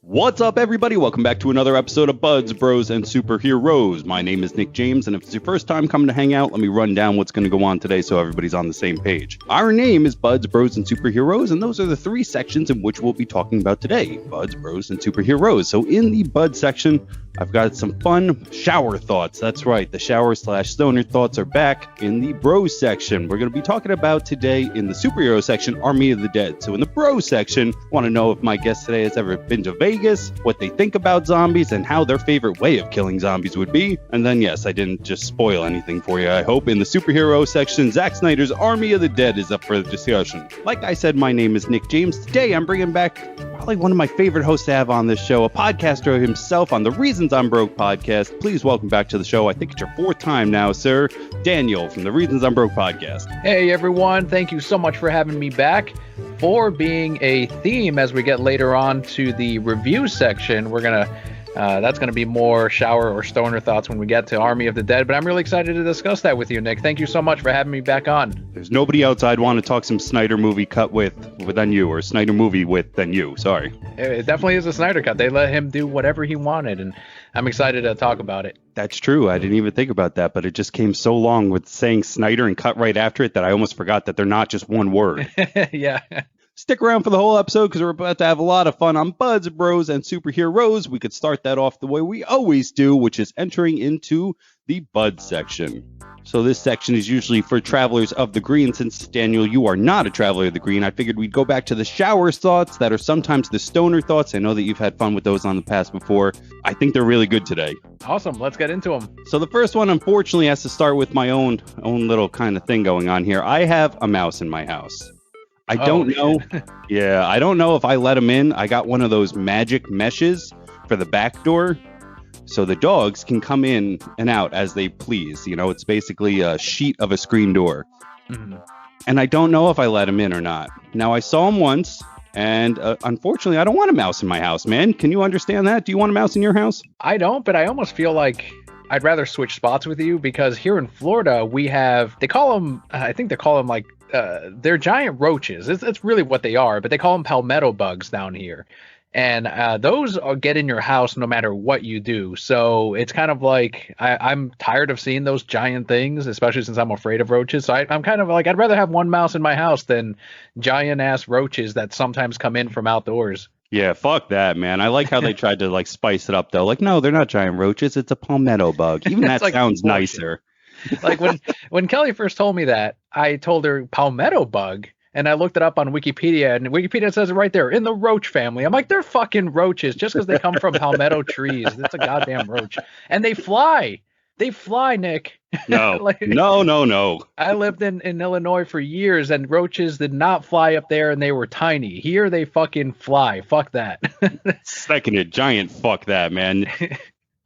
What's up, everybody? Welcome back to another episode of Buds, Bros, and Superheroes. My name is Nick James, and if it's your first time coming to hang out, let me run down what's going to go on today so everybody's on the same page. Our name is Buds, Bros, and Superheroes, and those are the three sections in which we'll be talking about today. Buds, Bros, and Superheroes. So in the Bud section, I've got some fun shower thoughts. That's right, the shower/stoner thoughts are back in the Bros section. We're going to be talking about today in the Superhero section, Army of the Dead. So in the Bros section, I want to know if my guest today has ever been to Vegas, what they think about zombies, and how their favorite way of killing zombies would be. And then, yes, I didn't just spoil anything for you, I hope. In the Superhero section, Zack Snyder's Army of the Dead is up for discussion. Like I said, my name is Nick James. Today, I'm bringing back probably one of my favorite hosts to have on this show, a podcaster himself on the Reasons I'm Broke podcast. Please welcome back to the show. I think it's your fourth time now, sir. Daniel from the Reasons I'm Broke podcast. Hey, everyone. Thank you so much for having me back. For being a theme as we get later on to the review section, we're going to that's going to be more shower or stoner thoughts when we get to Army of the Dead, but I'm really excited to discuss that with you, Nick. Thank you so much for having me back on. There's nobody else I'd want to talk some Snyder movie cut with than you, or Snyder movie with than you. Sorry. It definitely is a Snyder cut. They let him do whatever he wanted, and I'm excited to talk about it. That's true. I didn't even think about that, but it just came so long with saying Snyder and cut right after it that I almost forgot that they're not just one word. Yeah. Stick around for the whole episode because we're about to have a lot of fun on Buds, Bros, and Superheroes. We could start that off the way we always do, which is entering into the Bud section. So this section is usually for travelers of the green. Since, Daniel, you are not a traveler of the green, I figured we'd go back to the shower thoughts that are sometimes the stoner thoughts. I know that you've had fun with those on the past before. I think they're really good today. Awesome. Let's get into them. So the first one, unfortunately, has to start with my own little kind of thing going on here. I have a mouse in my house. I don't know. Yeah, I don't know if I let him in. I got one of those magic meshes for the back door, so the dogs can come in and out as they please. You know, it's basically a sheet of a screen door. Mm-hmm. And I don't know if I let him in or not. Now, I saw him once, and unfortunately, I don't want a mouse in my house, man. Can you understand that? Do you want a mouse in your house? I don't, but I almost feel like I'd rather switch spots with you, because here in Florida, we have, they call them, I think they call them like, they're giant roaches. That's really what they are, but they call them palmetto bugs down here. And those get in your house no matter what you do. So it's kind of like I'm tired of seeing those giant things, especially since I'm afraid of roaches. So I'm kind of like, I'd rather have one mouse in my house than giant ass roaches that sometimes come in from outdoors. Yeah, fuck that, man. I like how they tried to like spice it up though. Like, no, they're not giant roaches. It's a palmetto bug. Even that like sounds nicer. Like when Kelly first told me that, I told her palmetto bug, and I looked it up on Wikipedia, and Wikipedia says it right there, in the roach family. I'm like, they're fucking roaches just because they come from palmetto trees. It's a goddamn roach. And they fly. They fly, Nick. No, like, no. I lived in Illinois for years, and roaches did not fly up there, and they were tiny. Here they fucking fly. Fuck that. Second it, giant fuck that, man.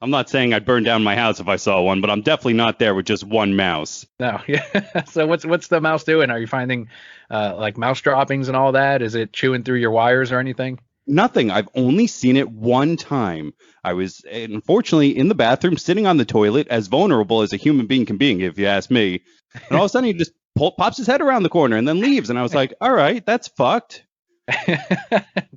I'm not saying I'd burn down my house if I saw one, but I'm definitely not there with just one mouse. No, yeah. So what's the mouse doing? Are you finding like mouse droppings and all that? Is it chewing through your wires or anything? Nothing. I've only seen it one time. I was, unfortunately, in the bathroom, sitting on the toilet, as vulnerable as a human being can be, if you ask me. And all of a sudden, he just pops his head around the corner and then leaves. And I was like, all right, that's fucked.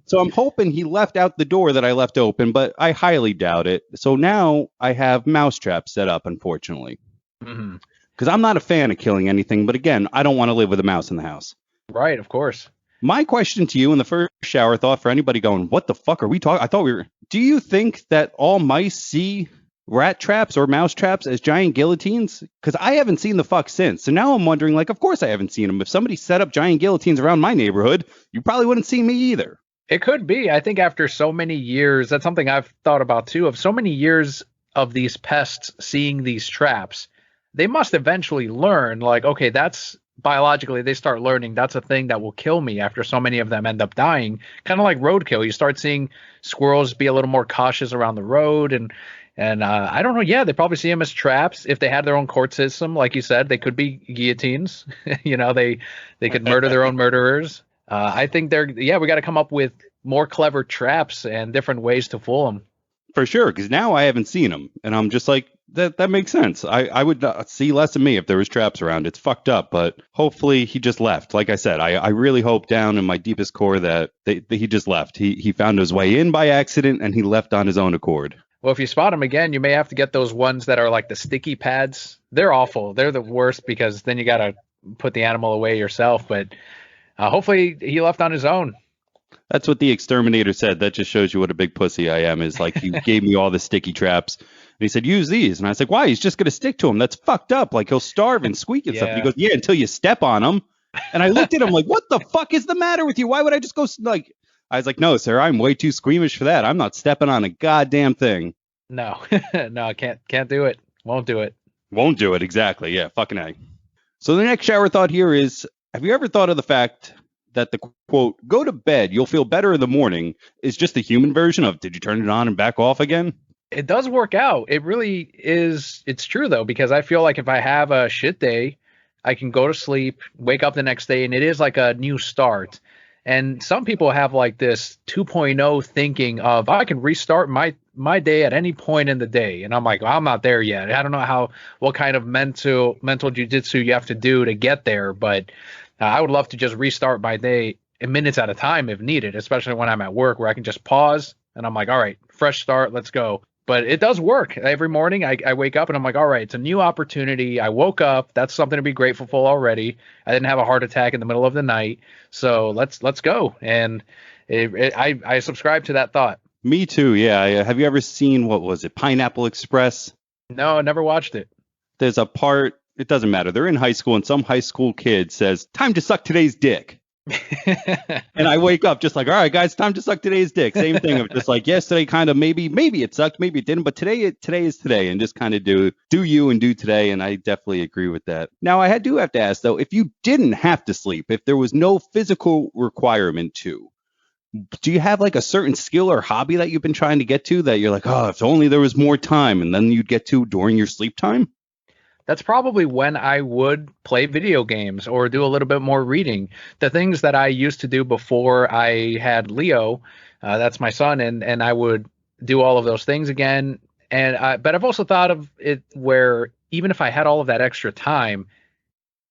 So I'm hoping he left out the door that I left open, but I highly doubt it. So now I have mouse traps set up, unfortunately. Because I'm not a fan of killing anything. But again, I don't want to live with a mouse in the house. Right, of course. My question to you in the first shower thought, for anybody going, what the fuck are we talking? I thought we were. Do you think that all mice see rat traps or mouse traps as giant guillotines? Because I haven't seen the fuck since. So now I'm wondering, like, of course I haven't seen them. If somebody set up giant guillotines around my neighborhood, you probably wouldn't see me either. It could be. I think after so many years, that's something I've thought about too, of so many years of these pests seeing these traps, they must eventually learn, like, okay, that's biologically, they start learning that's a thing that will kill me after so many of them end up dying. Kind of like roadkill. You start seeing squirrels be a little more cautious around the road, and I don't know. Yeah, they probably see them as traps. If they had their own court system, like you said, they could be guillotines. You know, they could murder their own murderers. I think we got to come up with more clever traps and different ways to fool them. For sure, because now I haven't seen them, and I'm just like, That makes sense. I would see less of me if there was traps around. It's fucked up, but hopefully he just left. Like I said, I really hope down in my deepest core that he just left. He found his way in by accident and he left on his own accord. Well, if you spot him again, you may have to get those ones that are like the sticky pads. They're awful. They're the worst because then you got to put the animal away yourself. But hopefully he left on his own. That's what the exterminator said. That just shows you what a big pussy I am. Is like he gave me all the sticky traps. And he said, use these. And I was like, why? He's just going to stick to him. That's fucked up. Like, he'll starve and squeak and stuff. And he goes, yeah, until you step on him. And I looked at him like, what the fuck is the matter with you? Why would I just go, like, I was like, no, sir, I'm way too squeamish for that. I'm not stepping on a goddamn thing. No, no, can't do it. Won't do it. Won't do it. Exactly. Yeah, fucking A. So the next shower thought here is, have you ever thought of the fact that the quote, go to bed, you'll feel better in the morning, is just the human version of, did you turn it on and back off again? It does work out. It really is. It's true, though, because I feel like if I have a shit day, I can go to sleep, wake up the next day, and it is like a new start. And some people have like this 2.0 thinking of, I can restart my day at any point in the day. And I'm like, well, I'm not there yet. I don't know what kind of mental jujitsu you have to do to get there. But I would love to just restart my day in minutes at a time if needed, especially when I'm at work where I can just pause and I'm like, all right, fresh start, let's go. But it does work. Every morning I wake up and I'm like, all right, it's a new opportunity. I woke up. That's something to be grateful for already. I didn't have a heart attack in the middle of the night. So let's go. And I subscribe to that thought. Me too. Yeah. Have you ever seen, what was it, Pineapple Express? No, I never watched it. There's a part, it doesn't matter. They're in high school and some high school kid says, time to suck today's dick. And I wake up just like, all right, guys, time to suck today's dick. Same thing of just like yesterday, kind of maybe it sucked, maybe it didn't, but today is today, and just kind of do you and do today. And I definitely agree with that. Now, I do have to ask though, if you didn't have to sleep, if there was no physical requirement to, do you have like a certain skill or hobby that you've been trying to get to that you're like, oh, if only there was more time, and then you'd get to during your sleep time? That's probably when I would play video games or do a little bit more reading. The things that I used to do before I had Leo, that's my son, and I would do all of those things again. But I've also thought of it where even if I had all of that extra time,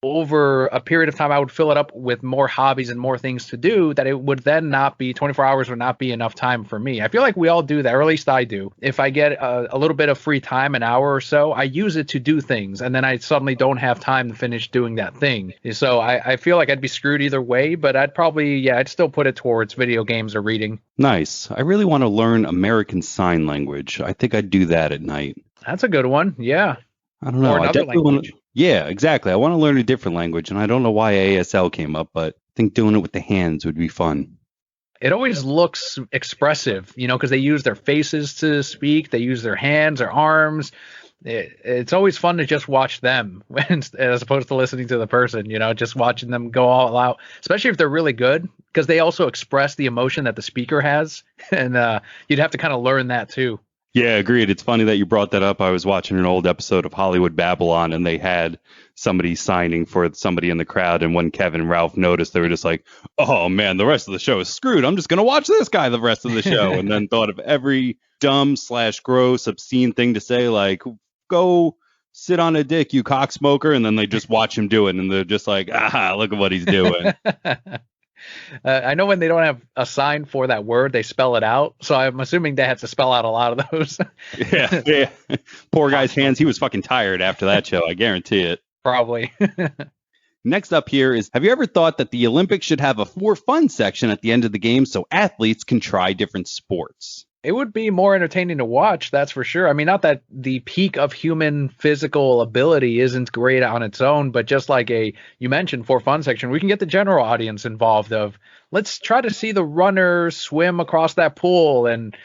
over a period of time, I would fill it up with more hobbies and more things to do that it would then not be 24 hours would not be enough time for me. I feel like we all do that, or at least I do. If I get a little bit of free time, an hour or so, I use it to do things, and then I suddenly don't have time to finish doing that thing. So I feel like I'd be screwed either way, but I'd still put it towards video games or reading. Nice. I really want to learn American Sign Language. I think I'd do that at night. That's a good one. Yeah. I don't know. Or another language. Yeah, exactly. I want to learn a different language, and I don't know why ASL came up, but I think doing it with the hands would be fun. It always looks expressive, because they use their faces to speak. They use their hands, their arms. It's always fun to just watch them as opposed to listening to the person, just watching them go all out, especially if they're really good, because they also express the emotion that the speaker has. And you'd have to kind of learn that too. Yeah, agreed. It's funny that you brought that up. I was watching an old episode of Hollywood Babylon, and they had somebody signing for somebody in the crowd. And when Kevin and Ralph noticed, they were just like, oh, man, the rest of the show is screwed. I'm just going to watch this guy the rest of the show. And then thought of every dumb/gross, obscene thing to say, like, go sit on a dick, you cocksmoker. And then they just watch him do it. And they're just like, look at what he's doing. I know when they don't have a sign for that word, they spell it out. So I'm assuming they have to spell out a lot of those. Yeah. Poor guy's hands. He was fucking tired after that show. I guarantee it. Probably. Next up here is, have you ever thought that the Olympics should have a for fun section at the end of the game so athletes can try different sports? It would be more entertaining to watch, that's for sure. I mean, not that the peak of human physical ability isn't great on its own, but just like you mentioned, for fun section, we can get the general audience involved of, let's try to see the runner swim across that pool and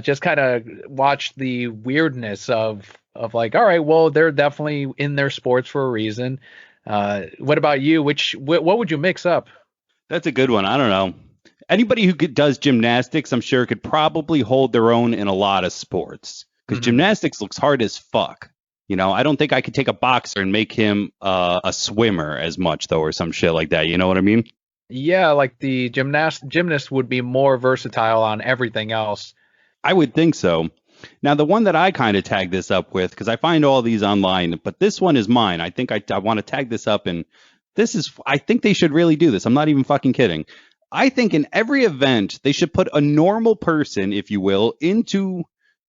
just kind of watch the weirdness of like, all right, well, they're definitely in their sports for a reason. What about you? What would you mix up? That's a good one. I don't know. Anybody who does gymnastics, I'm sure, could probably hold their own in a lot of sports, because gymnastics looks hard as fuck. I don't think I could take a boxer and make him a swimmer as much, though, or some shit like that. You know what I mean? Yeah, like the gymnast would be more versatile on everything else. I would think so. Now, the one that I kind of tag this up with, because I find all these online, but this one is mine. I think I want to tag this up, and I think they should really do this. I'm not even fucking kidding. I think in every event, they should put a normal person, if you will, into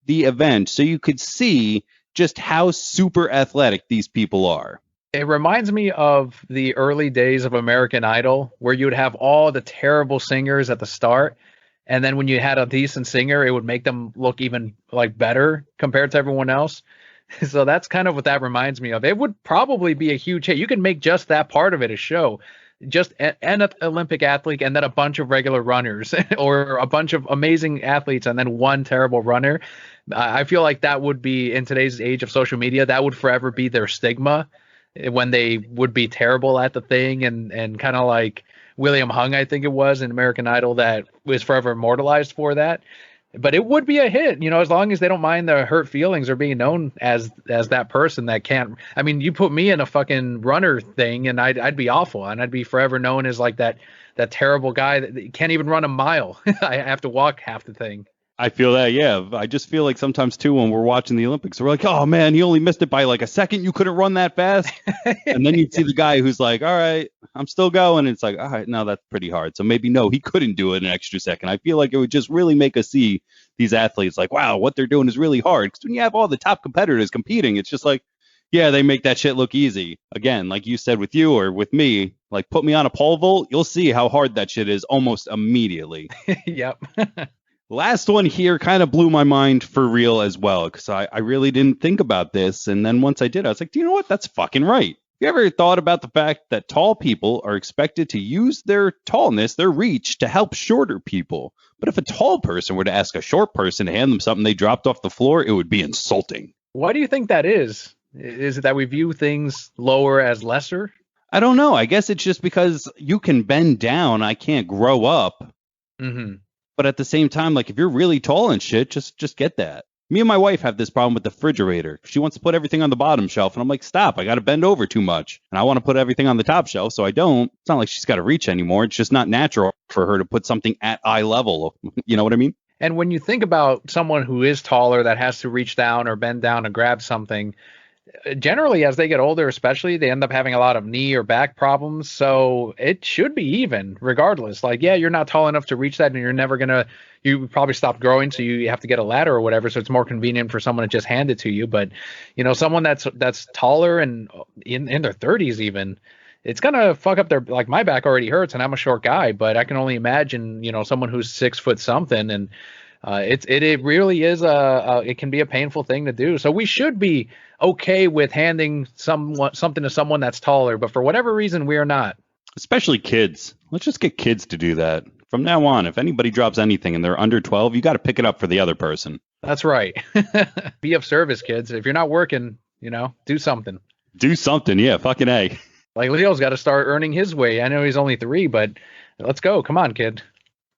the event so you could see just how super athletic these people are. It reminds me of the early days of American Idol, where you would have all the terrible singers at the start. And then when you had a decent singer, it would make them look even like better compared to everyone else. So that's kind of what that reminds me of. It would probably be a huge hit. You can make just that part of it a show, just an Olympic athlete and then a bunch of regular runners or a bunch of amazing athletes and then one terrible runner. I feel like that would be, in today's age of social media, that would forever be their stigma when they would be terrible at the thing, and kind of like William Hung, I think it was in American Idol, that was forever immortalized for that. But it would be a hit, as long as they don't mind the hurt feelings or being known as that person that can't. I mean, you put me in a fucking runner thing and I'd be awful, and I'd be forever known as like that terrible guy that can't even run a mile. I have to walk half the thing. I feel that, yeah. I just feel like sometimes, too, when we're watching the Olympics, we're like, oh, man, you only missed it by like a second. You couldn't run that fast. And then you'd see the guy who's like, all right, I'm still going. And it's like, all right, no, that's pretty hard. So maybe, no, he couldn't do it an extra second. I feel like it would just really make us see these athletes like, wow, what they're doing is really hard. Because when you have all the top competitors competing, it's just like, yeah, they make that shit look easy. Again, like you said with you or with me, like put me on a pole vault, you'll see how hard that shit is almost immediately. Yep. Last one here kind of blew my mind for real as well, because I really didn't think about this. And then once I did, I was like, do you know what? That's fucking right. You ever thought about the fact that tall people are expected to use their tallness, their reach, to help shorter people? But if a tall person were to ask a short person to hand them something they dropped off the floor, it would be insulting. Why do you think that is? Is it that we view things lower as lesser? I don't know. I guess it's just because you can bend down. I can't grow up. Mm-hmm. But at the same time, like if you're really tall and shit, just get that. Me and my wife have this problem with the refrigerator. She wants to put everything on the bottom shelf, and I'm like, stop, I got to bend over too much. And I want to put everything on the top shelf, so I don't. It's not like she's got to reach anymore. It's just not natural for her to put something at eye level. You know what I mean? And when you think about someone who is taller that has to reach down or bend down to grab something, generally as they get older, especially, they end up having a lot of knee or back problems. So it should be even regardless. Like, yeah, you're not tall enough to reach that, and you're never gonna, you probably stop growing, so you have to get a ladder or whatever, so it's more convenient for someone to just hand it to you. But someone that's taller and in their 30s even, it's gonna fuck up their, like, my back already hurts and I'm a short guy, but I can only imagine someone who's 6 foot something, and it really is it can be a painful thing to do. So we should be okay with handing something to someone that's taller, but for whatever reason, we are not. Especially kids. Let's just get kids to do that. From now on, if anybody drops anything and they're under 12, you got to pick it up for the other person. That's right. Be of service, kids. If you're not working, do something. Do something, yeah, fucking A. Like Leo's got to start earning his way. I know he's only 3, but let's go. Come on, kid.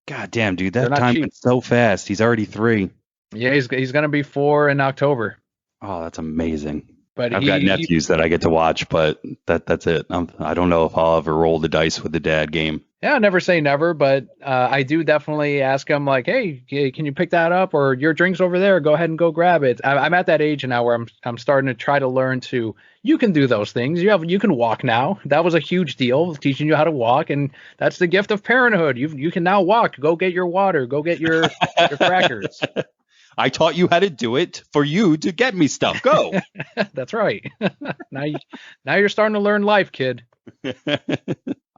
God damn, dude, that time went so fast. He's already 3. Yeah, he's going to be 4 in October. Oh, that's amazing. But I've got nephews that I get to watch, but that's it. I don't know if I'll ever roll the dice with the dad game. Yeah, never say never, but I do definitely ask him, like, hey, can you pick that up? Or your drink's over there. Go ahead and go grab it. I'm at that age now where I'm starting to try to learn you can do those things. You can walk now. That was a huge deal, teaching you how to walk, and that's the gift of parenthood. You can now walk. Go get your water. Go get your crackers. I taught you how to do it for you to get me stuff. Go. That's right. Now you're starting to learn life, kid.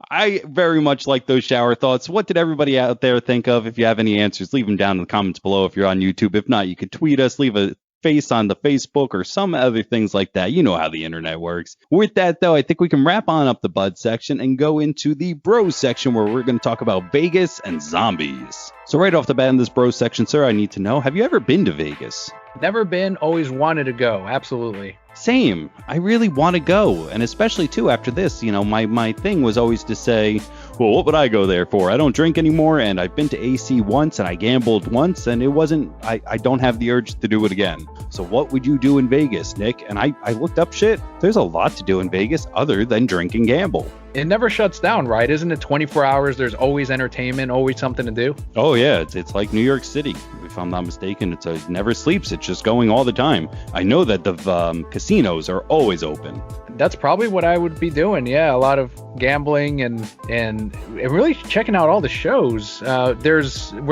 I very much like those shower thoughts. What did everybody out there think of? If you have any answers, leave them down in the comments below if you're on YouTube. If not, you could tweet us, leave a face on the Facebook or some other things like that. You know how the internet works. With that, though, I think we can wrap on up the Bud section and go into the Bros section, where we're going to talk about Vegas and zombies. So right off the bat in this Bros section, sir, I need to know, have you ever been to Vegas? Never been, always wanted to go. Absolutely. Same. I really want to go. And especially, too, after this, my thing was always to say, well, what would I go there for? I don't drink anymore, and I've been to AC once, and I gambled once, and it wasn't, I don't have the urge to do it again. So what would you do in Vegas, Nick? And I looked up shit. There's a lot to do in Vegas other than drink and gamble. It never shuts down, right? Isn't it 24 hours? There's always entertainment, always something to do. Oh yeah, it's like New York City, if I'm not mistaken. It never sleeps. It's just going all the time. I know that the casinos are always open. That's probably what I would be doing. Yeah, a lot of gambling and really checking out all the shows. Were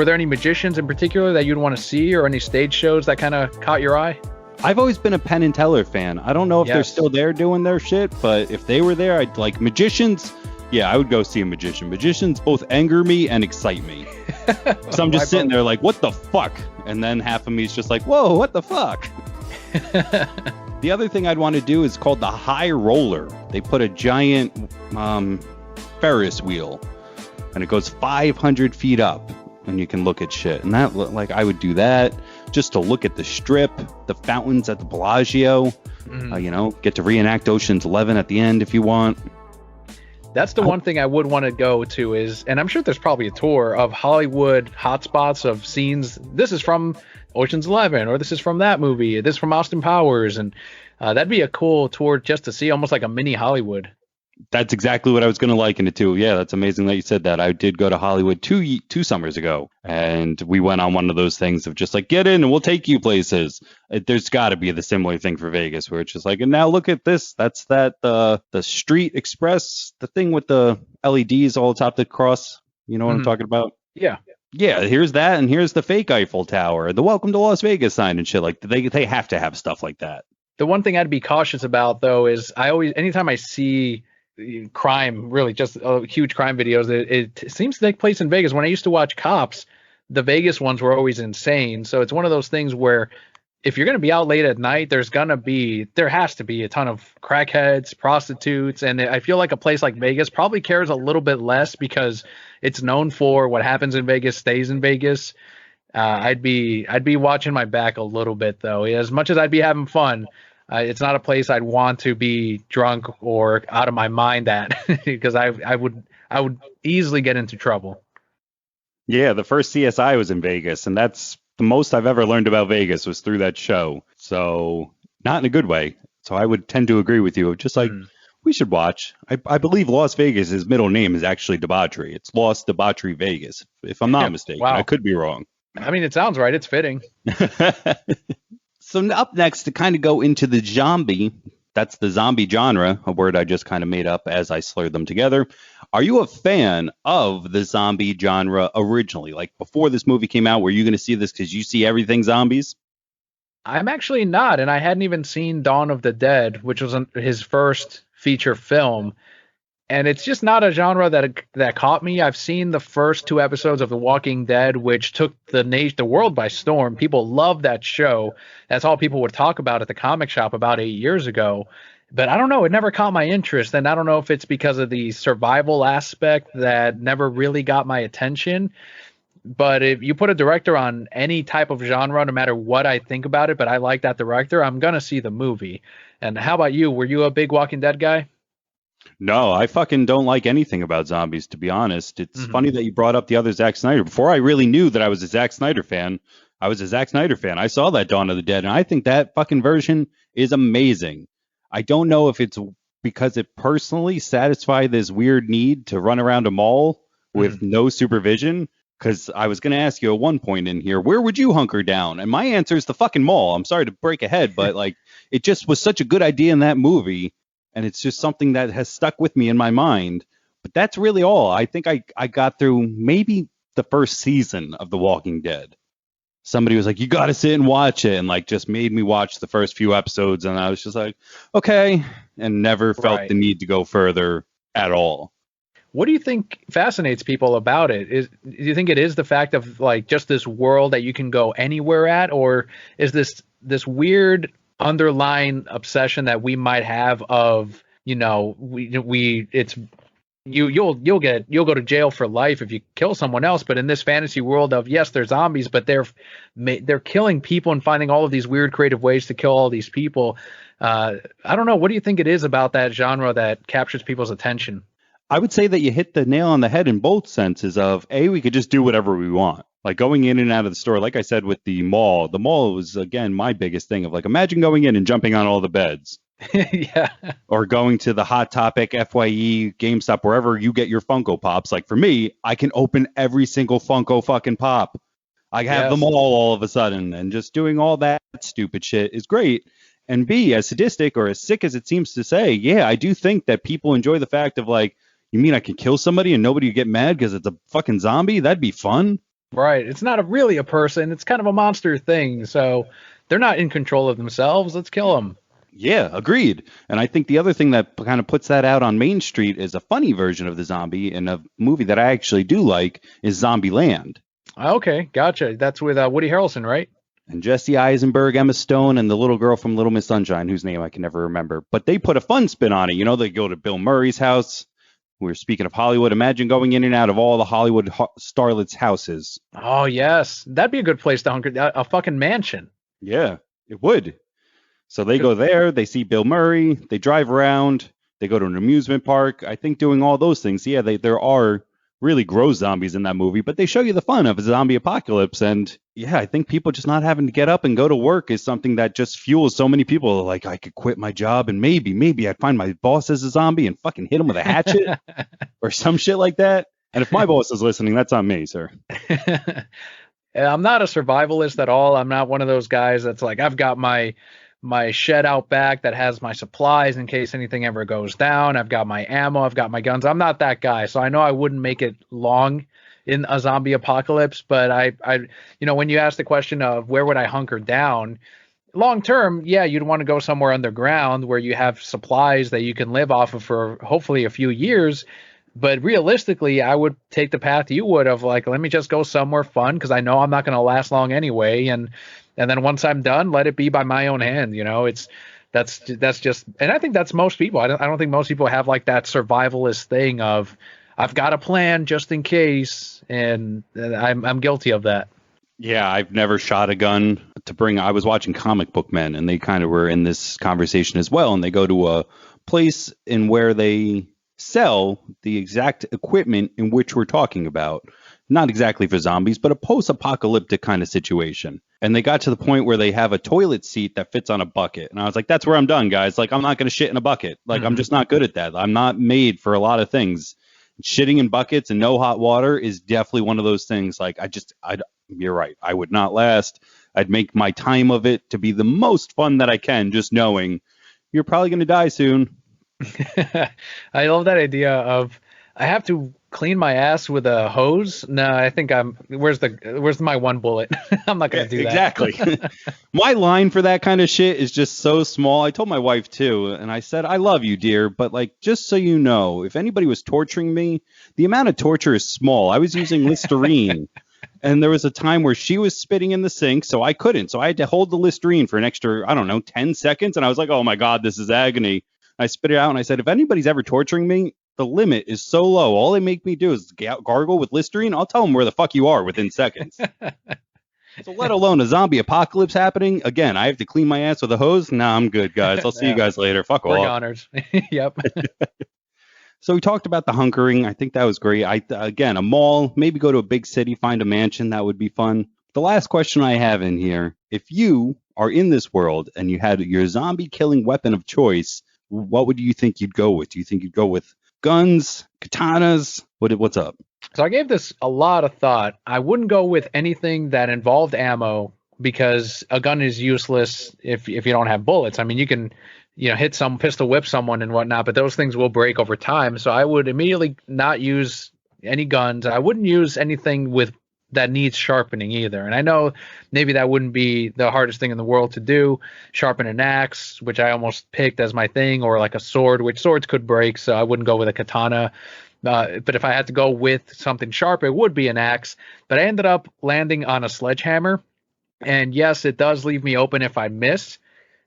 there any magicians in particular that you'd want to see, or any stage shows that kind of caught your eye? I've always been a Penn and Teller fan. I don't know if they're Yes. still there doing their shit, but if they were there, I'd like magicians. Yeah, I would go see a magician. Magicians both anger me and excite me. So I'm just sitting there like, what the fuck? And then half of me is just like, whoa, what the fuck? The other thing I'd want to do is called the high roller. They put a giant Ferris wheel, and it goes 500 feet up, and you can look at shit. And that, like, I would do that just to look at the Strip, the fountains at the Bellagio. Get to reenact Ocean's 11 at the end if you want. That's the one thing I would want to go to is, and I'm sure there's probably a tour of Hollywood hotspots of scenes. This is from Ocean's 11, or this is from that movie, this is from Austin Powers, and that'd be a cool tour just to see, almost like a mini Hollywood. That's exactly what I was going to liken it to. Yeah, that's amazing that you said that. I did go to Hollywood two summers ago, and we went on one of those things of just like, get in and we'll take you places. There's got to be the similar thing for Vegas where it's just like, and now look at this. That's the Street Express, the thing with the LEDs all atop the cross. You know what I'm talking about? Yeah. Yeah, here's that, and here's the fake Eiffel Tower, the Welcome to Las Vegas sign and shit. Like they have to have stuff like that. The one thing I'd be cautious about, though, is anytime I see crime, really just huge crime videos, it seems to take place in Vegas. When I used to watch Cops, the Vegas ones were always insane. So it's one of those things where if you're going to be out late at night, there has to be a ton of crackheads, prostitutes. And I feel like a place like Vegas probably cares a little bit less because it's known for what happens in Vegas stays in Vegas. I'd be watching my back a little bit, though. As much as I'd be having fun, it's not a place I'd want to be drunk or out of my mind at because I would easily get into trouble. Yeah, the first CSI was in Vegas, and that's the most I've ever learned about Vegas was through that show. So not in a good way. So I would tend to agree with you. Just like we should watch. I believe Las Vegas' middle name is actually Debauchery. It's Las Debauchery Vegas, if I'm not mistaken. Wow. I could be wrong. I mean, it sounds right. It's fitting. So up next, to kind of go into the zombie, that's the zombie genre, a word I just kind of made up as I slurred them together. Are you a fan of the zombie genre originally? Like before this movie came out, were you going to see this because you see everything zombies? I'm actually not, and I hadn't even seen Dawn of the Dead, which was his first feature film. And it's just not a genre that caught me. I've seen the first 2 episodes of The Walking Dead, which took the world by storm. People love that show. That's all people would talk about at the comic shop about 8 years ago. But I don't know. It never caught my interest. And I don't know if it's because of the survival aspect that never really got my attention. But if you put a director on any type of genre, no matter what I think about it, but I like that director, I'm going to see the movie. And how about you? Were you a big Walking Dead guy? No, I fucking don't like anything about zombies, to be honest. It's funny that you brought up the other Zack Snyder. Before I really knew that I was a Zack Snyder fan, I was a Zack Snyder fan. I saw that Dawn of the Dead, and I think that fucking version is amazing. I don't know if it's because it personally satisfied this weird need to run around a mall with no supervision, because I was going to ask you at one point in here, where would you hunker down? And my answer is the fucking mall. I'm sorry to break ahead, but like it just was such a good idea in that movie. And it's just something that has stuck with me in my mind. But that's really all. I think I got through maybe the first season of The Walking Dead. Somebody was like, you got to sit and watch it. And like just made me watch the first few episodes. And I was just like, okay. And never felt the need to go further at all. What do you think fascinates people about it? Do you think it is the fact of like just this world that you can go anywhere at? Or is this weird underlying obsession that we might have of, you'll go to jail for life if you kill someone else, but in this fantasy world of, yes, they're zombies, but they're killing people and finding all of these weird creative ways to kill all these people. I don't know. What do you think it is about that genre that captures people's attention? I would say that you hit the nail on the head in both senses of, A, we could just do whatever we want. Like going in and out of the store, like I said with the mall was again my biggest thing of like imagine going in and jumping on all the beds. Yeah. Or going to the Hot Topic, FYE, GameStop, wherever you get your Funko Pops. Like for me, I can open every single Funko fucking Pop. I have them Yes. all of a sudden, and just doing all that stupid shit is great. And B, as sadistic or as sick as it seems to say, yeah, I do think that people enjoy the fact of like, you mean I can kill somebody and nobody would get mad because it's a fucking zombie? That'd be fun. Right. It's not really a person. It's kind of a monster thing. So they're not in control of themselves. Let's kill them. Yeah, agreed. And I think the other thing that kind of puts that out on Main Street is a funny version of the zombie, and a movie that I actually do like is Zombieland. Okay, gotcha. That's with Woody Harrelson, right? And Jesse Eisenberg, Emma Stone, and the little girl from Little Miss Sunshine, whose name I can never remember. But they put a fun spin on it. You know, they go to Bill Murray's house. We're speaking of Hollywood. Imagine going in and out of all the Hollywood starlets' houses. Oh, yes. That'd be a good place to hunker down. A fucking mansion. Yeah, it would. So they go there, they see Bill Murray, they drive around, they go to an amusement park. I think doing all those things, yeah, there are really gross zombies in that movie, but they show you the fun of a zombie apocalypse. And yeah, I think people just not having to get up and go to work is something that just fuels so many people. Like, I could quit my job and maybe I'd find my boss as a zombie and fucking hit him with a hatchet or some shit like that. And if my boss is listening, that's on me, sir. I'm not a survivalist at all. I'm not one of those guys that's like, I've got my shed out back that has my supplies in case anything ever goes down. I've got my ammo. I've got my guns. I'm not that guy. So I know I wouldn't make it long in a zombie apocalypse. But I when you ask the question of where would I hunker down, long term, yeah, you'd want to go somewhere underground where you have supplies that you can live off of for hopefully a few years. But realistically, I would take the path you would of like, let me just go somewhere fun because I know I'm not going to last long anyway. And then once I'm done, let it be by my own hand. You know, that's just, and I think that's most people. I don't think most people have like that survivalist thing of I've got a plan just in case, and I'm guilty of that. Yeah, I've never shot a gun I was watching Comic Book Men, and they kind of were in this conversation as well. And they go to a place in where they sell the exact equipment in which we're talking about. Not exactly for zombies, but a post-apocalyptic kind of situation. And they got to the point where they have a toilet seat that fits on a bucket. And I was like, that's where I'm done, guys. Like, I'm not going to shit in a bucket. Like, I'm just not good at that. I'm not made for a lot of things. Shitting in buckets and no hot water is definitely one of those things. Like, you're right. I would not last. I'd make my time of it to be the most fun that I can, just knowing you're probably going to die soon. I love that idea of I have to clean my ass with a hose. No, I think where's my one bullet? I'm not going to do that. Exactly. My line for that kind of shit is just so small. I told my wife too, and I said, I love you, dear, but like, just so you know, if anybody was torturing me, the amount of torture is small. I was using Listerine. And there was a time where she was spitting in the sink, so I couldn't. So I had to hold the Listerine for an extra, 10 seconds. And I was like, oh my God, this is agony. I spit it out and I said, if anybody's ever torturing me, the limit is so low. All they make me do is gargle with Listerine. I'll tell them where the fuck you are within seconds. So let alone a zombie apocalypse happening. Again, I have to clean my ass with a hose. Nah, I'm good, guys. I'll see you guys later. Fuck off. We're goners. Yep. So we talked about the hunkering. I think that was great. Again, a mall, maybe go to a big city, find a mansion. That would be fun. The last question I have in here, if you are in this world and you had your zombie killing weapon of choice, what would you think you'd go with? Do you think you'd go with guns, katanas? What's up? So I gave this a lot of thought. I wouldn't go with anything that involved ammo because a gun is useless if you don't have bullets. I mean, you can pistol whip someone and whatnot, but those things will break over time. So I would immediately not use any guns. I wouldn't use anything that needs sharpening either. And I know maybe that wouldn't be the hardest thing in the world to do, sharpen an axe, which I almost picked as my thing, or like a sword, which swords could break. So I wouldn't go with a katana. But if I had to go with something sharp, it would be an axe. But I ended up landing on a sledgehammer. And yes, it does leave me open if I miss.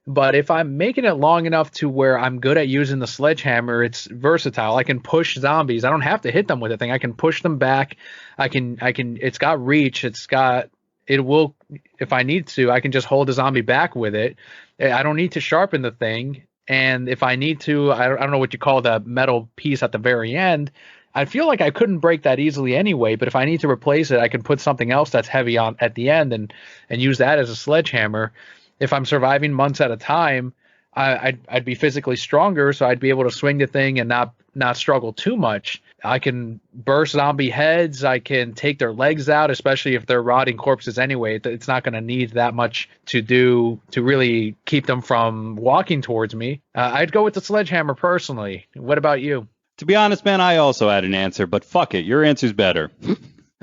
But if I'm making it long enough to where I'm good at using the sledgehammer, it's versatile. I can push zombies. I don't have to hit them with a thing. I can push them back. It's got reach. It will, if I need to, I can just hold a zombie back with it. I don't need to sharpen the thing. And if I need to, I don't know what you call the metal piece at the very end, I feel like I couldn't break that easily anyway, but if I need to replace it, I can put something else that's heavy on at the end and use that as a sledgehammer. If I'm surviving months at a time, I'd be physically stronger, so I'd be able to swing the thing and not struggle too much. I can burst zombie heads. I can take their legs out, especially if they're rotting corpses anyway. It's not going to need that much to really keep them from walking towards me. I'd go with the sledgehammer personally. What about you? To be honest, man, I also had an answer, but fuck it. Your answer's better.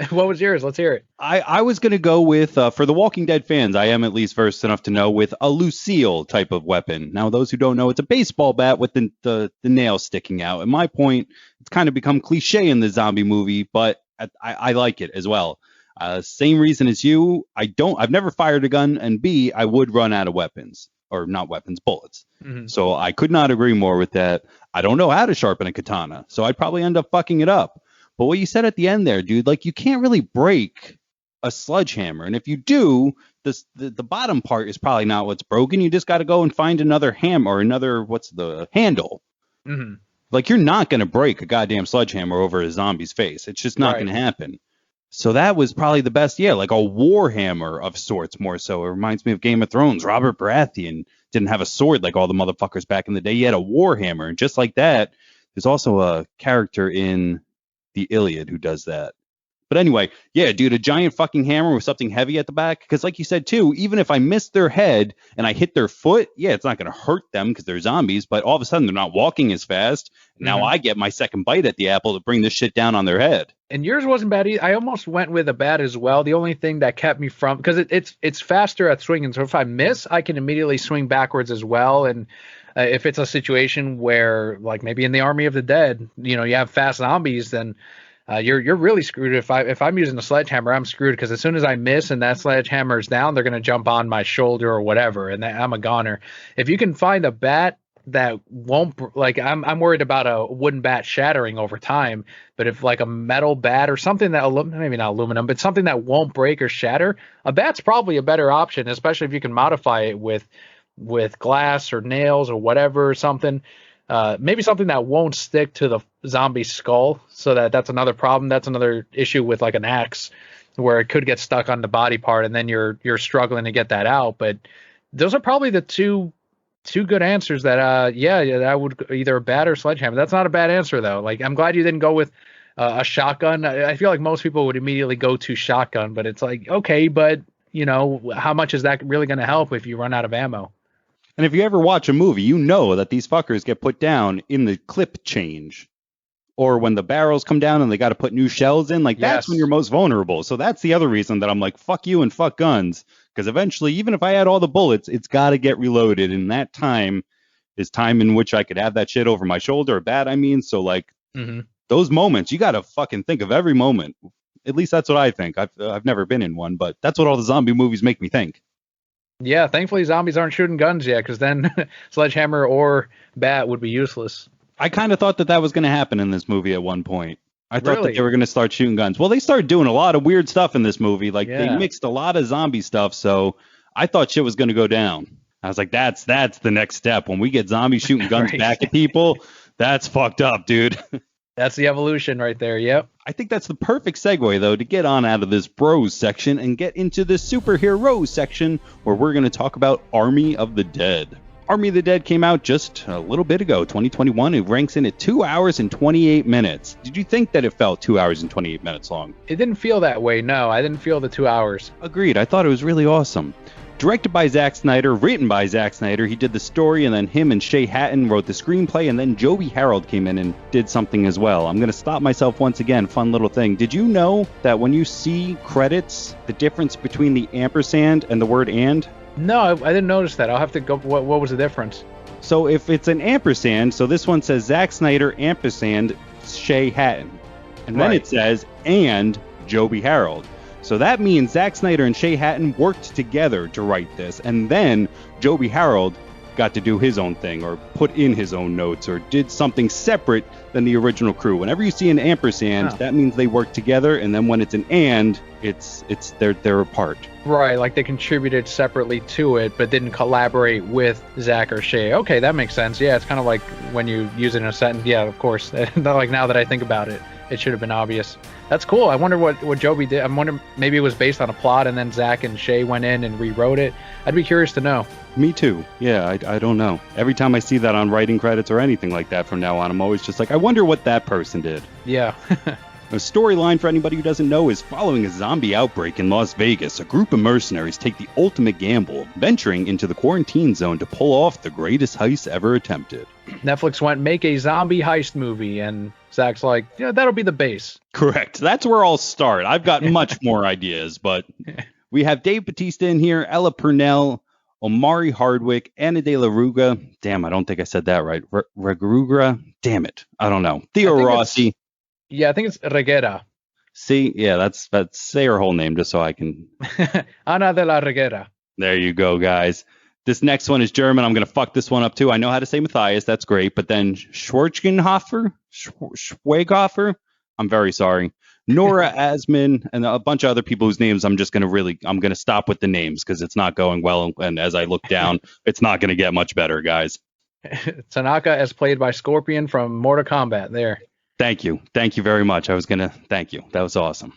What was yours? Let's hear it. I was going to go with, for the Walking Dead fans, I am at least versed enough to know, with a Lucille type of weapon. Now, those who don't know, it's a baseball bat with the nail sticking out. At my point, it's kind of become cliche in the zombie movie, but I like it as well. Same reason as you. I've never fired a gun, and B, I would run out of weapons. Or not weapons, bullets. Mm-hmm. So I could not agree more with that. I don't know how to sharpen a katana, so I'd probably end up fucking it up. But what you said at the end there, dude, like, you can't really break a sledgehammer. And if you do, the bottom part is probably not what's broken. You just got to go and find another hammer or another, handle. Mm-hmm. Like, you're not going to break a goddamn sledgehammer over a zombie's face. It's just not going to happen. So that was probably the best, like a war hammer of sorts, more so. It reminds me of Game of Thrones. Robert Baratheon didn't have a sword like all the motherfuckers back in the day. He had a war hammer. And just like that, there's also a character in the Iliad who does that. But anyway, yeah, dude, a giant fucking hammer with something heavy at the back. Because like you said, too, even if I miss their head and I hit their foot, it's not going to hurt them because they're zombies. But all of a sudden, they're not walking as fast. Now I get my second bite at the apple to bring this shit down on their head. And yours wasn't bad either. I almost went with a bat as well. The only thing that kept me from, because it's faster at swinging. So if I miss, I can immediately swing backwards as well. And if it's a situation where, like maybe in the Army of the Dead, you have fast zombies, then you're really screwed. If I'm using a sledgehammer, I'm screwed, because as soon as I miss and that sledgehammer is down, they're going to jump on my shoulder or whatever, and I'm a goner. If you can find a bat that won't, like, I'm worried about a wooden bat shattering over time, but if like a metal bat or something that, maybe not aluminum, but something that won't break or shatter, a bat's probably a better option, especially if you can modify it with glass or nails or whatever, or something. Maybe something that won't stick to the zombie skull, so that's another problem. That's another issue with like an axe, where it could get stuck on the body part, and then you're struggling to get that out. But those are probably the two good answers that that would either a bat or sledgehammer. That's not a bad answer though. Like, I'm glad you didn't go with a shotgun. I feel like most people would immediately go to shotgun, but it's like, okay, but how much is that really going to help if you run out of ammo? And if you ever watch a movie, you know that these fuckers get put down in the clip change, or when the barrels come down and they got to put new shells in. Like, that's when you're most vulnerable. So that's the other reason that I'm like, fuck you and fuck guns. Because eventually, even if I had all the bullets, it's got to get reloaded. And that time is time in which I could have that shit over my shoulder, or bat, I mean. So, like, those moments, you got to fucking think of every moment. At least that's what I think. I've never been in one, but that's what all the zombie movies make me think. Yeah, thankfully zombies aren't shooting guns yet, because then sledgehammer or bat would be useless. I kind of thought that was going to happen in this movie at one point. I thought that they were going to start shooting guns. Well, they started doing a lot of weird stuff in this movie. Like, they mixed a lot of zombie stuff, so I thought shit was going to go down. I was like, that's the next step. When we get zombies shooting guns back at people, that's fucked up, dude. That's the evolution right there, yep. I think that's the perfect segue, though, to get on out of this bros section and get into the superhero section, where we're going to talk about Army of the Dead. Army of the Dead came out just a little bit ago, 2021. It ranks in at 2 hours and 28 minutes. Did you think that it felt 2 hours and 28 minutes long? It didn't feel that way, no. I didn't feel the 2 hours. Agreed. I thought it was really awesome. Directed by Zack Snyder, written by Zack Snyder. He did the story, and then him and Shay Hatton wrote the screenplay, and then Joby Harold came in and did something as well. I'm going to stop myself once again. Fun little thing. Did you know that when you see credits, the difference between the ampersand and the word and? No, I didn't notice that. I'll have to go. What was the difference? So if it's an ampersand, so this one says Zack Snyder ampersand Shay Hatton. And then it says and Joby Harold. So that means Zack Snyder and Shay Hatton worked together to write this, and then Joby Harold got to do his own thing, or put in his own notes, or did something separate than the original crew. Whenever you see an ampersand, that means they work together, and then when it's an and, they're apart. Right, like they contributed separately to it, but didn't collaborate with Zack or Shay. Okay, that makes sense. Yeah, it's kind of like when you use it in a sentence. Yeah, of course. Like, now that I think about it. it should have been obvious. That's cool. I wonder what Joby did. I'm wondering maybe it was based on a plot and then Zach and Shay went in and rewrote it. I'd be curious to know. Me too. Yeah, I don't know. Every time I see that on writing credits or anything like that from now on, I'm always just like, I wonder what that person did. Yeah. A storyline for anybody who doesn't know is following a zombie outbreak in Las Vegas, a group of mercenaries take the ultimate gamble, venturing into the quarantine zone to pull off the greatest heist ever attempted. Netflix went, make a zombie heist movie, and Zach's like, yeah, that'll be the base. Correct. That's where I'll start. I've got much more ideas, but we have Dave Bautista in here, Ella Purnell, Omari Hardwick, Anna De La Ruga. Damn, I don't think I said that right. Regruga. Damn it. I don't know. Theo Rossi. Yeah, I think it's Reguera. See, yeah, that's say her whole name just so I can. Ana de la Reguera. There you go, guys. This next one is German. I'm going to fuck this one up too. I know how to say Matthias. That's great. But then Schwarzenhofer, I'm very sorry. Nora Asman and a bunch of other people whose names I'm going to stop with the names because it's not going well. And as I look down, it's not going to get much better, guys. Tanaka as played by Scorpion from Mortal Kombat there. Thank you. Thank you very much. Thank you. That was awesome.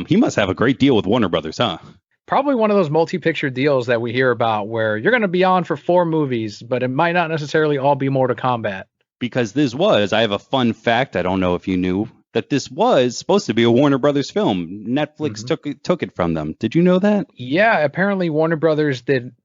He must have a great deal with Warner Brothers, huh? Probably one of those multi-picture deals that we hear about where you're going to be on for 4 movies, but it might not necessarily all be Mortal Kombat. Because I have a fun fact. I don't know if you knew that this was supposed to be a Warner Brothers film. Netflix took it from them. Did you know that? Yeah, apparently Warner Brothers did.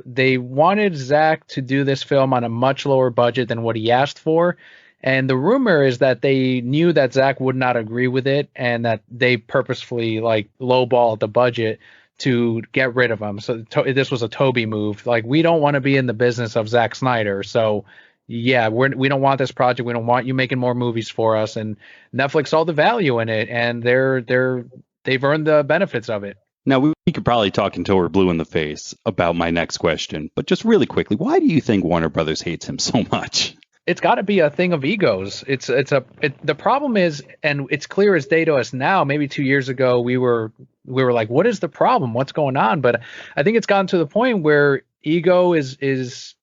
They wanted Zach to do this film on a much lower budget than what he asked for. And the rumor is that they knew that Zach would not agree with it and that they purposefully lowballed the budget to get rid of him. So this was a Toby move. Like, we don't want to be in the business of Zack Snyder. So yeah, we don't want this project. We don't want you making more movies for us. And Netflix saw the value in it, and they've earned the benefits of it. Now, we could probably talk until we're blue in the face about my next question, but just really quickly, why do you think Warner Brothers hates him so much? It's got to be a thing of egos. The problem is, and it's clear as day to us now, maybe 2 years ago, we were like, what is the problem? What's going on? But I think it's gotten to the point where ego is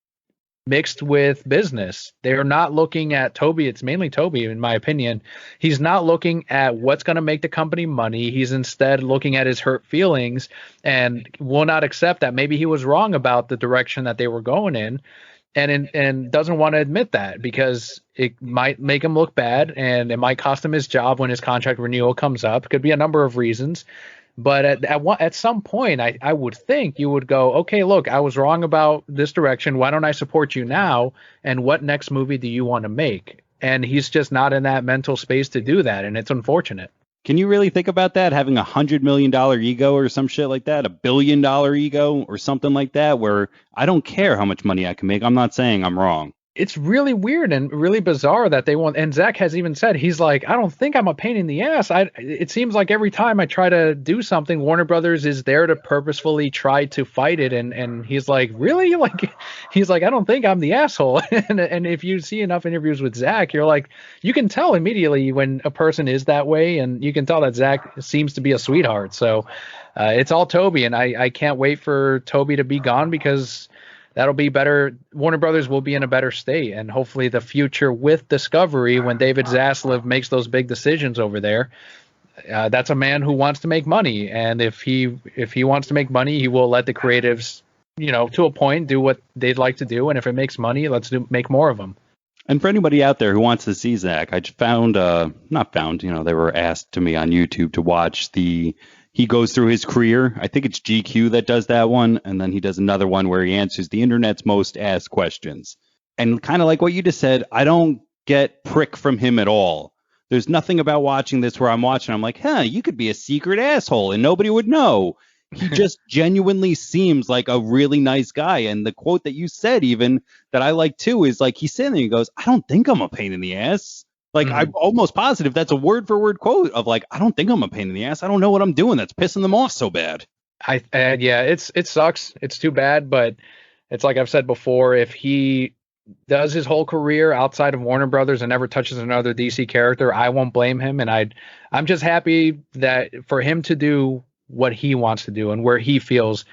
mixed with business. They're not looking at Toby. It's mainly Toby, in my opinion. He's not looking at what's going to make the company money. He's instead looking at his hurt feelings and will not accept that maybe he was wrong about the direction that they were going in. And doesn't want to admit that because it might make him look bad and it might cost him his job when his contract renewal comes up. It could be a number of reasons. But at some point, I would think you would go, okay, look, I was wrong about this direction. Why don't I support you now? And what next movie do you want to make? And he's just not in that mental space to do that. And it's unfortunate. Can you really think about that? Having $100 million ego or some shit like that, $1 billion ego or something like that, where I don't care how much money I can make. I'm not saying I'm wrong. It's really weird and really bizarre that they want. And Zach has even said, he's like, I don't think I'm a pain in the ass. It seems like every time I try to do something, Warner Brothers is there to purposefully try to fight it. And he's like, really? He's like, I don't think I'm the asshole. and if you see enough interviews with Zach, you're like, you can tell immediately when a person is that way. And you can tell that Zach seems to be a sweetheart. So it's all Toby. And I can't wait for Toby to be gone because that'll be better. Warner Brothers will be in a better state, and hopefully the future with Discovery, when David Zaslav makes those big decisions over there, that's a man who wants to make money. And if he wants to make money, he will let the creatives, to a point, do what they'd like to do. And if it makes money, make more of them. And for anybody out there who wants to see Zach, I found, they were asked to me on YouTube to watch he goes through his career. I think it's GQ that does that one. And then he does another one where he answers the internet's most asked questions. And kind of like what you just said, I don't get prick from him at all. There's nothing about watching this where I'm like, you could be a secret asshole and nobody would know. He just genuinely seems like a really nice guy. And the quote that you said even that I like too is like, he's sitting there and he goes, I don't think I'm a pain in the ass. Like, I'm almost positive that's a word for word quote of like, I don't think I'm a pain in the ass. I don't know what I'm doing that's pissing them off so bad. It sucks. It's too bad. But it's like I've said before, if he does his whole career outside of Warner Brothers and never touches another DC character, I won't blame him. And I'm just happy that for him to do what he wants to do and where he feels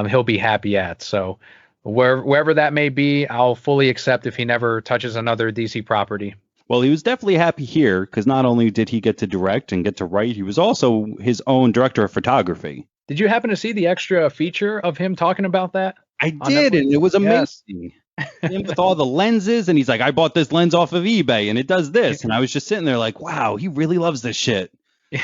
he'll be happy at. So wherever that may be, I'll fully accept if he never touches another DC property. Well, he was definitely happy here because not only did he get to direct and get to write, he was also his own director of photography. Did you happen to see the extra feature of him talking about that I on did, Netflix? and it was Yes. amazing. Him with all the lenses, and he's like, I bought this lens off of eBay, and it does this. And I was just sitting there like, wow, he really loves this shit.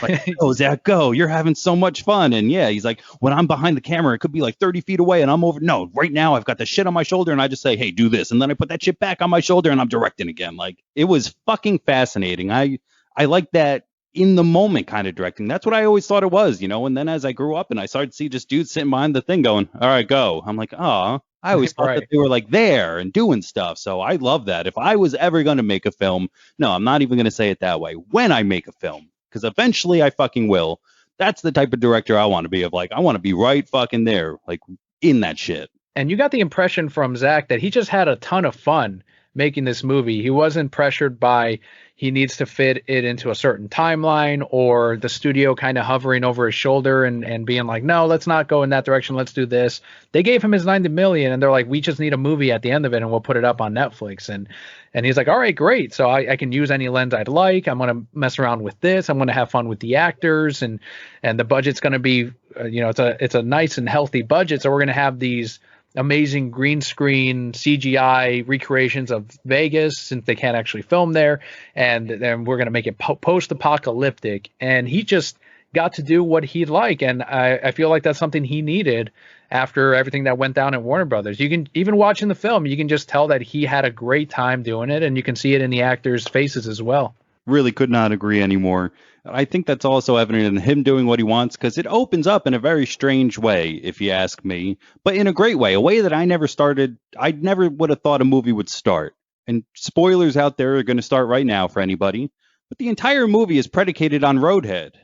Like, oh, Zach, go. You're having so much fun. And yeah, he's like, when I'm behind the camera, it could be like 30 feet away and I'm over. No, right now I've got the shit on my shoulder and I just say, hey, do this. And then I put that shit back on my shoulder and I'm directing again. Like, it was fucking fascinating. I like that in the moment kind of directing. That's what I always thought it was, you know. And then as I grew up and I started to see just dudes sitting behind the thing going, all right, go. I'm like, oh, I always thought that they were like there and doing stuff. So I love that. If I was ever going to make a film, no, I'm not even going to say it that way. When I make a film, because eventually I fucking will. That's the type of director I want to be, of like, I want to be right fucking there, like in that shit. And you got the impression from Zach that he just had a ton of fun making this movie. He wasn't pressured by he needs to fit it into a certain timeline, or the studio kind of hovering over his shoulder and being like, no, let's not go in that direction. Let's do this. They gave him his 90 million and they're like, we just need a movie at the end of it and we'll put it up on Netflix. And he's like, all right, great. So I can use any lens I'd like. I'm going to mess around with this. I'm going to have fun with the actors, and the budget's going to be, it's a nice and healthy budget. So we're going to have these amazing green screen CGI recreations of Vegas, since they can't actually film there, and then we're going to make it post-apocalyptic. And he just got to do what he'd like, and I feel like that's something he needed after everything that went down at Warner Brothers. You can, even watching the film, you can just tell that he had a great time doing it, and you can see it in the actors' faces as well. Really could not agree anymore. I think that's also evident in him doing what he wants, because it opens up in a very strange way, if you ask me, but in a great way, a way that I never would have thought a movie would start. And spoilers out there are going to start right now for anybody, but the entire movie is predicated on Roadhead.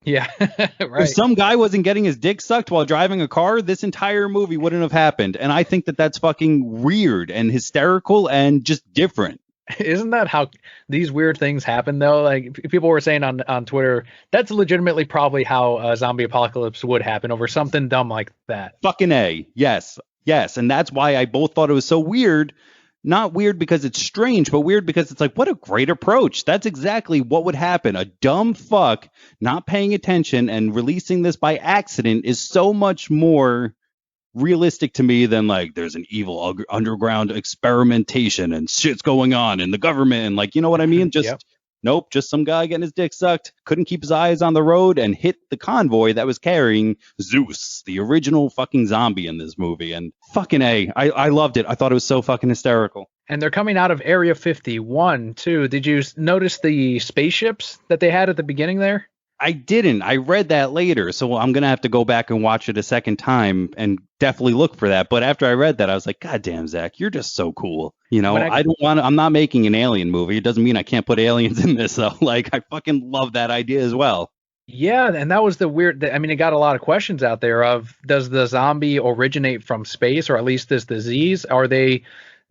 Yeah, right. If some guy wasn't getting his dick sucked while driving a car, this entire movie wouldn't have happened. And I think that that's fucking weird and hysterical and just different. Isn't that how these weird things happen, though? Like, people were saying on Twitter, that's legitimately probably how a zombie apocalypse would happen, over something dumb like that. Fucking A. Yes. And that's why I both thought it was so weird. Not weird because it's strange, but weird because it's like, what a great approach. That's exactly what would happen. A dumb fuck not paying attention and releasing this by accident is so much more realistic to me than like there's an evil underground experimentation and shit's going on in the government, and like, you know what I mean? Just yep. Nope, just some guy getting his dick sucked, couldn't keep his eyes on the road, and hit the convoy that was carrying Zeus, the original fucking zombie in this movie. And fucking A, I loved it. I thought it was so fucking hysterical. And they're coming out of Area 51 too. Did you notice the spaceships that they had at the beginning there? I didn't. I read that later, so I'm going to have to go back and watch it a second time and definitely look for that. But after I read that, I was like, God damn, Zach, you're just so cool. You know, I'm not making an alien movie. It doesn't mean I can't put aliens in this, though. Like, I fucking love that idea as well. Yeah, and that was the weird, I mean, it got a lot of questions out there of, does the zombie originate from space, or at least this disease? Are they...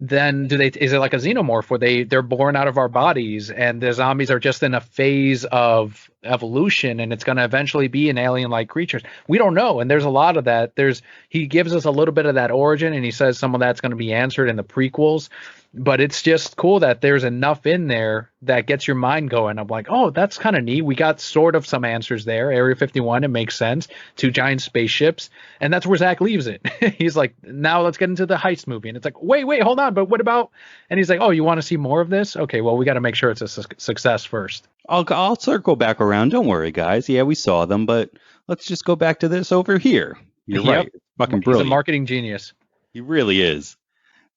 Then is it like a xenomorph where they're born out of our bodies, and the zombies are just in a phase of evolution, and it's going to eventually be an alien-like creatures? We don't know. And there's a lot of that. He gives us a little bit of that origin, and he says some of that's going to be answered in the prequels. But it's just cool that there's enough in there that gets your mind going. I'm like, oh, that's kind of neat. We got sort of some answers there. Area 51, it makes sense. 2 giant spaceships. And that's where Zach leaves it. He's like, now let's get into the heist movie. And it's like, wait, hold on. But what about? And he's like, oh, you want to see more of this? Okay, well, we got to make sure it's a success first. I'll circle back around. Don't worry, guys. Yeah, we saw them, but let's just go back to this over here. You're right. It's fucking brilliant. He's a marketing genius. He really is.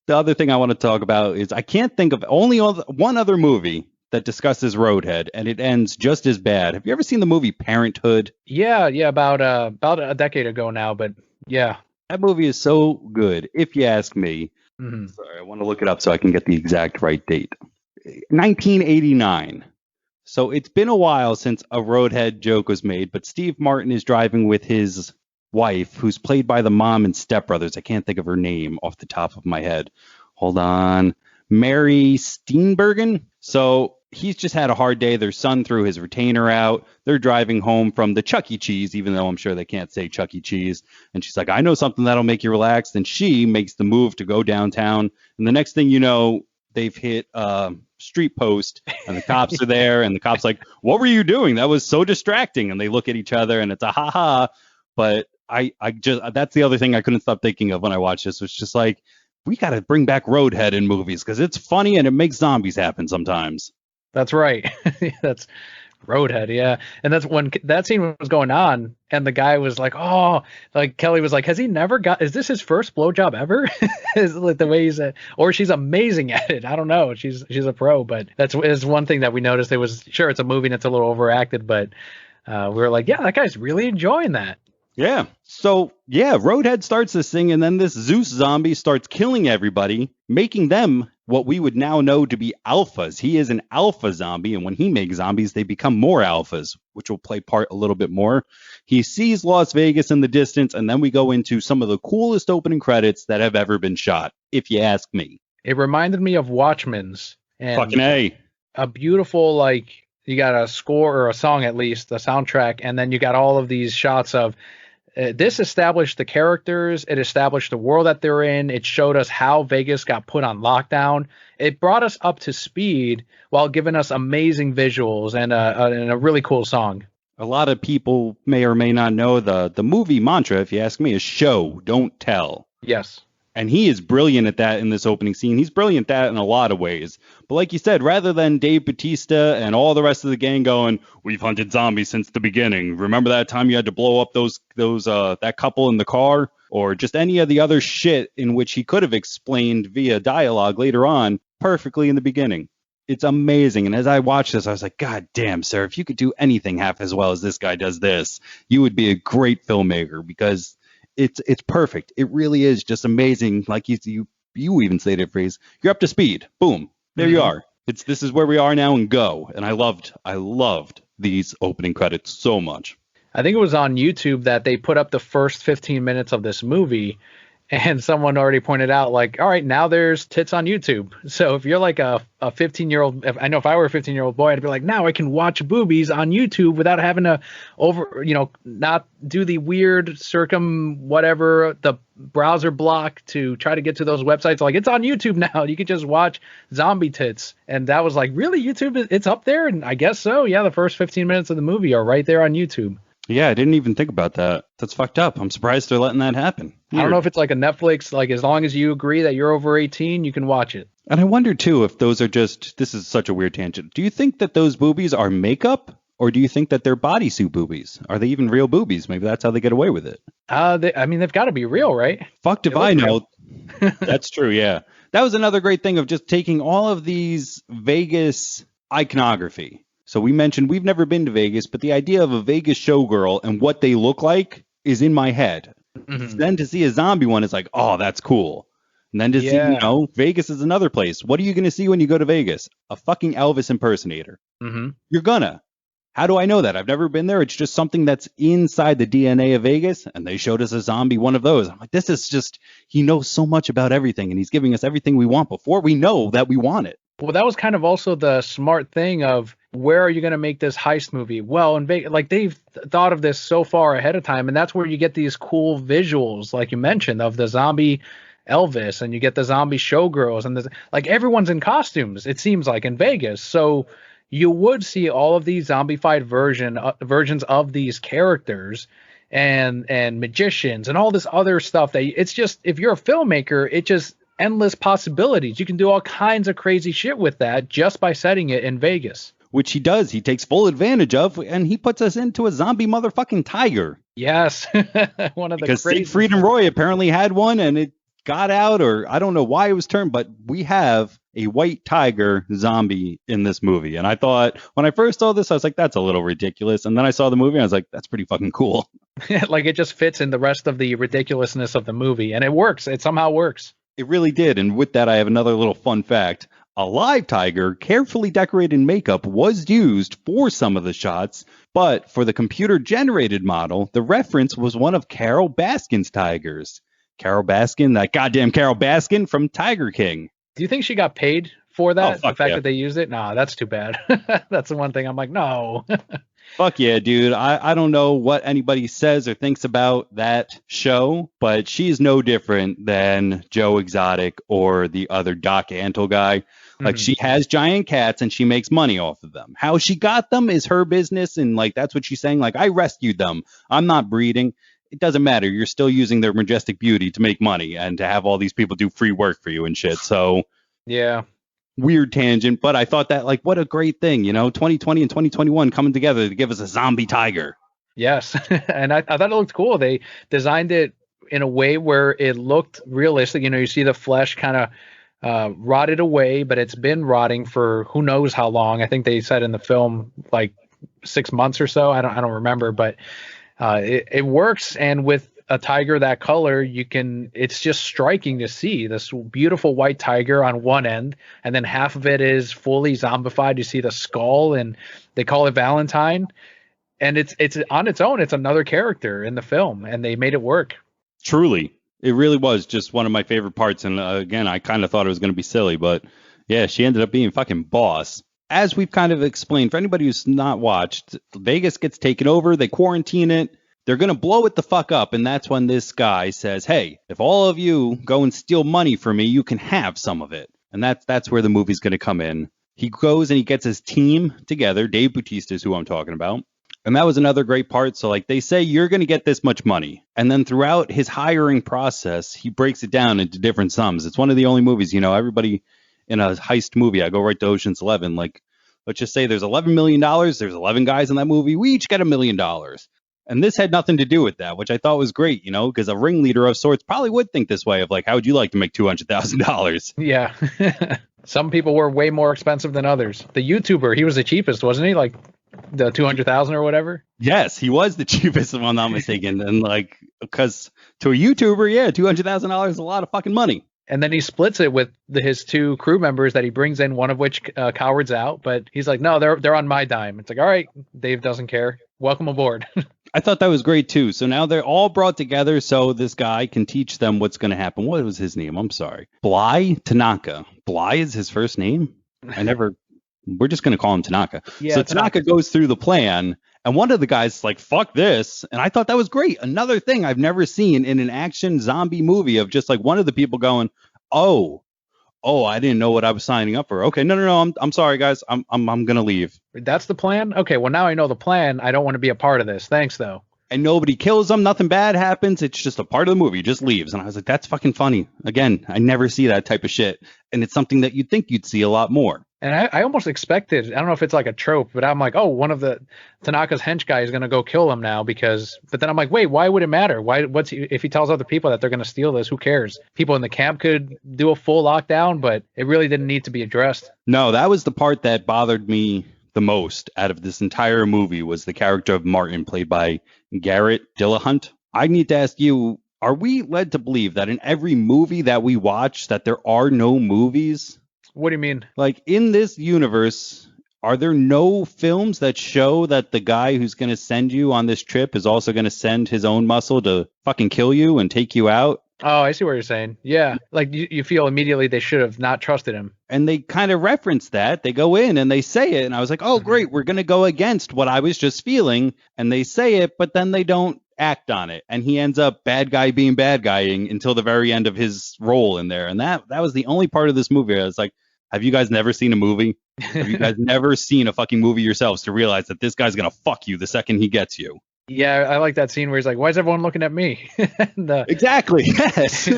The other thing I want to talk about is I can't think of only one other movie that discusses Roadhead, and it ends just as bad. Have you ever seen the movie Parenthood? Yeah, about a decade ago now, but yeah. That movie is so good, if you ask me. Mm-hmm. Sorry, I want to look it up so I can get the exact right date. 1989. So it's been a while since a Roadhead joke was made, but Steve Martin is driving with his wife, who's played by the mom and Step Brothers. I can't think of her name off the top of my head. Hold on. Mary Steenburgen. So he's just had a hard day. Their son threw his retainer out. They're driving home from the Chuck E. Cheese, even though I'm sure they can't say Chuck E. Cheese. And she's like, I know something that'll make you relax. And she makes the move to go downtown. And the next thing you know, they've hit street post and the cops are there and the cops like, what were you doing? That was so distracting. And they look at each other and it's a ha. But I just, that's the other thing I couldn't stop thinking of when I watched this. Was just like, we got to bring back Roadhead in movies because it's funny and it makes zombies happen sometimes. That's right. That's Roadhead, yeah. And that's when that scene was going on, and the guy was like, "Oh," like Kelly was like, "Has he never got? Is this his first blowjob ever?" Is like the way he said, or she's amazing at it. I don't know. She's a pro, but is one thing that we noticed. It was sure it's a movie and it's a little overacted, but we were like, yeah, that guy's really enjoying that. Yeah. So, yeah, Roadhead starts this thing, and then this Zeus zombie starts killing everybody, making them what we would now know to be alphas. He is an alpha zombie, and when he makes zombies, they become more alphas, which will play part a little bit more. He sees Las Vegas in the distance, and then we go into some of the coolest opening credits that have ever been shot, if you ask me. It reminded me of Watchmen's. And fucking A. A beautiful, like, you got a score or a song at least, a soundtrack, and then you got all of these shots of this established the characters. It established the world that they're in. It showed us how Vegas got put on lockdown. It brought us up to speed while giving us amazing visuals and a really cool song. A lot of people may or may not know the movie mantra, if you ask me, is show, don't tell. Yes. And he is brilliant at that in this opening scene. He's brilliant at that in a lot of ways. But like you said, rather than Dave Bautista and all the rest of the gang going, we've hunted zombies since the beginning. Remember that time you had to blow up that couple in the car? Or just any of the other shit in which he could have explained via dialogue later on perfectly in the beginning. It's amazing. And as I watched this, I was like, God damn, sir, if you could do anything half as well as this guy does this, you would be a great filmmaker, because it's perfect. It really is just amazing. Like you even stated phrase, you're up to speed. Boom. There you are. This is where we are now, and go. And I loved these opening credits so much. I think it was on YouTube that they put up the first 15 minutes of this movie, and someone already pointed out, like, all right, now there's tits on YouTube. So if you're like a 15-year-old, I know if I were a 15-year-old boy, I'd be like, now I can watch boobies on YouTube without having to not do the weird whatever, the browser block to try to get to those websites. Like, it's on YouTube now. You can just watch zombie tits. And that was like, really, YouTube, it's up there? And I guess so. Yeah, the first 15 minutes of the movie are right there on YouTube. Yeah, I didn't even think about that. That's fucked up. I'm surprised they're letting that happen. Weird. I don't know if it's like a Netflix, like as long as you agree that you're over 18, you can watch it. And I wonder, too, if those are just, this is such a weird tangent. Do you think that those boobies are makeup, or do you think that they're bodysuit boobies? Are they even real boobies? Maybe that's how they get away with it. They've got to be real, right? Fucked if I know. That's true, yeah. That was another great thing of just taking all of these Vegas iconography. So we mentioned we've never been to Vegas, but the idea of a Vegas showgirl and what they look like is in my head. Mm-hmm. Then to see a zombie one is like, oh, that's cool. And then to see, Vegas is another place. What are you going to see when you go to Vegas? A fucking Elvis impersonator. Mm-hmm. You're gonna. How do I know that? I've never been there. It's just something that's inside the DNA of Vegas. And they showed us a zombie, one of those. I'm like, this is just, he knows so much about everything. And he's giving us everything we want before we know that we want it. Well, that was kind of also the smart thing of, where are you going to make this heist movie? Well, in Vegas, like, they've thought of this so far ahead of time, and that's where you get these cool visuals, like you mentioned, of the zombie Elvis, and you get the zombie showgirls, and like everyone's in costumes, it seems like, in Vegas. So you would see all of these zombified versions of these characters and magicians and all this other stuff that it's just, if you're a filmmaker, it just endless possibilities. You can do all kinds of crazy shit with that just by setting it in Vegas. Which he does. He takes full advantage of, and he puts us into a zombie motherfucking tiger. Yes. One of the because Siegfried and Roy apparently had one, and it got out, or I don't know why it was turned, but we have a white tiger zombie in this movie. And I thought, when I first saw this, I was like, that's a little ridiculous. And then I saw the movie, and I was like, that's pretty fucking cool. Like, it just fits in the rest of the ridiculousness of the movie, and it works. It somehow works. It really did. And with that, I have another little fun fact. A live tiger, carefully decorated makeup, was used for some of the shots, but for the computer-generated model, the reference was one of Carol Baskin's tigers. Carol Baskin, that goddamn Carol Baskin from Tiger King. Do you think she got paid for that? The fact that they used it? Nah, that's too bad. That's the one thing I'm like, no. Fuck yeah, dude. I don't know what anybody says or thinks about that show, but she's no different than Joe Exotic or the other Doc Antle guy. Like she has giant cats and she makes money off of them. How she got them is her business. And like, that's what she's saying. Like, I rescued them. I'm not breeding. It doesn't matter. You're still using their majestic beauty to make money and to have all these people do free work for you and shit. So yeah, weird tangent. But I thought that like, what a great thing, 2020 and 2021 coming together to give us a zombie tiger. Yes. And I thought it looked cool. They designed it in a way where it looked realistic. You see the flesh kind of rotted away, but it's been rotting for who knows how long. I think they said in the film like 6 months or so. I don't remember, but it works. And with a tiger that color, it's just striking to see this beautiful white tiger on one end, and then half of it is fully zombified. You see the skull, and they call it Valentine. And it's on its own. It's another character in the film, and they made it work. Truly. It really was just one of my favorite parts. And again, I kind of thought it was going to be silly, but yeah, she ended up being fucking boss. As we've kind of explained, for anybody who's not watched, Vegas gets taken over. They quarantine it. They're going to blow it the fuck up. And that's when this guy says, hey, if all of you go and steal money from me, you can have some of it. And that's where the movie's going to come in. He goes and he gets his team together. Dave Bautista is who I'm talking about. And that was another great part. So like they say, you're going to get this much money. And then throughout his hiring process, he breaks it down into different sums. It's one of the only movies, everybody in a heist movie, I go right to Ocean's 11. Like, let's just say there's $11 million. There's 11 guys in that movie. We each get $1 million. And this had nothing to do with that, which I thought was great, because a ringleader of sorts probably would think this way of like, how would you like to make $200,000? Yeah. Some people were way more expensive than others. The YouTuber, he was the cheapest, wasn't he? Like the 200,000 or whatever. Yes, he was the cheapest, if I'm not mistaken. And like, because to a YouTuber, yeah, $200,000 is a lot of fucking money. And then he splits it with his two crew members that he brings in, one of which cowards out. But he's like, no, they're on my dime. It's like, all right, Dave doesn't care. Welcome aboard. I thought that was great too. So now they're all brought together so this guy can teach them what's going to happen. What was his name? I'm sorry. Bly Tanaka. Bly is his first name? We're just going to call him Tanaka. Yeah, so Tanaka goes through the plan, and one of the guys is like, fuck this. And I thought that was great. Another thing I've never seen in an action zombie movie of just like one of the people going, oh, I didn't know what I was signing up for. Okay, no, I'm sorry, guys. I'm going to leave. That's the plan? Okay, well, now I know the plan. I don't want to be a part of this. Thanks, though. And nobody kills them. Nothing bad happens. It's just a part of the movie. He just leaves. And I was like, that's fucking funny. Again, I never see that type of shit. And it's something that you'd think you'd see a lot more. And I almost expected, I don't know if it's like a trope, but I'm like, oh, one of the Tanaka's hench guy is going to go kill him now but then I'm like, wait, why would it matter? If he tells other people that they're going to steal this, who cares? People in the camp could do a full lockdown, but it really didn't need to be addressed. No, that was the part that bothered me the most out of this entire movie was the character of Martin played by Garrett Dillahunt. I need to ask you, are we led to believe that in every movie that we watch that there are no movies? What do you mean? Like in this universe, are there no films that show that the guy who's going to send you on this trip is also going to send his own muscle to fucking kill you and take you out? Oh, I see what you're saying. Yeah. Like you feel immediately they should have not trusted him. And they kind of reference that. They go in and they say it. And I was like, oh, great. We're going to go against what I was just feeling. And they say it, but then they don't act on it. And he ends up bad guy being bad guying until the very end of his role in there. And that was the only part of this movie. I was like, have you guys never seen a movie? Have you guys never seen a fucking movie yourselves to realize that this guy's going to fuck you the second he gets you? Yeah, I like that scene where he's like, why is everyone looking at me? Exactly. Yes.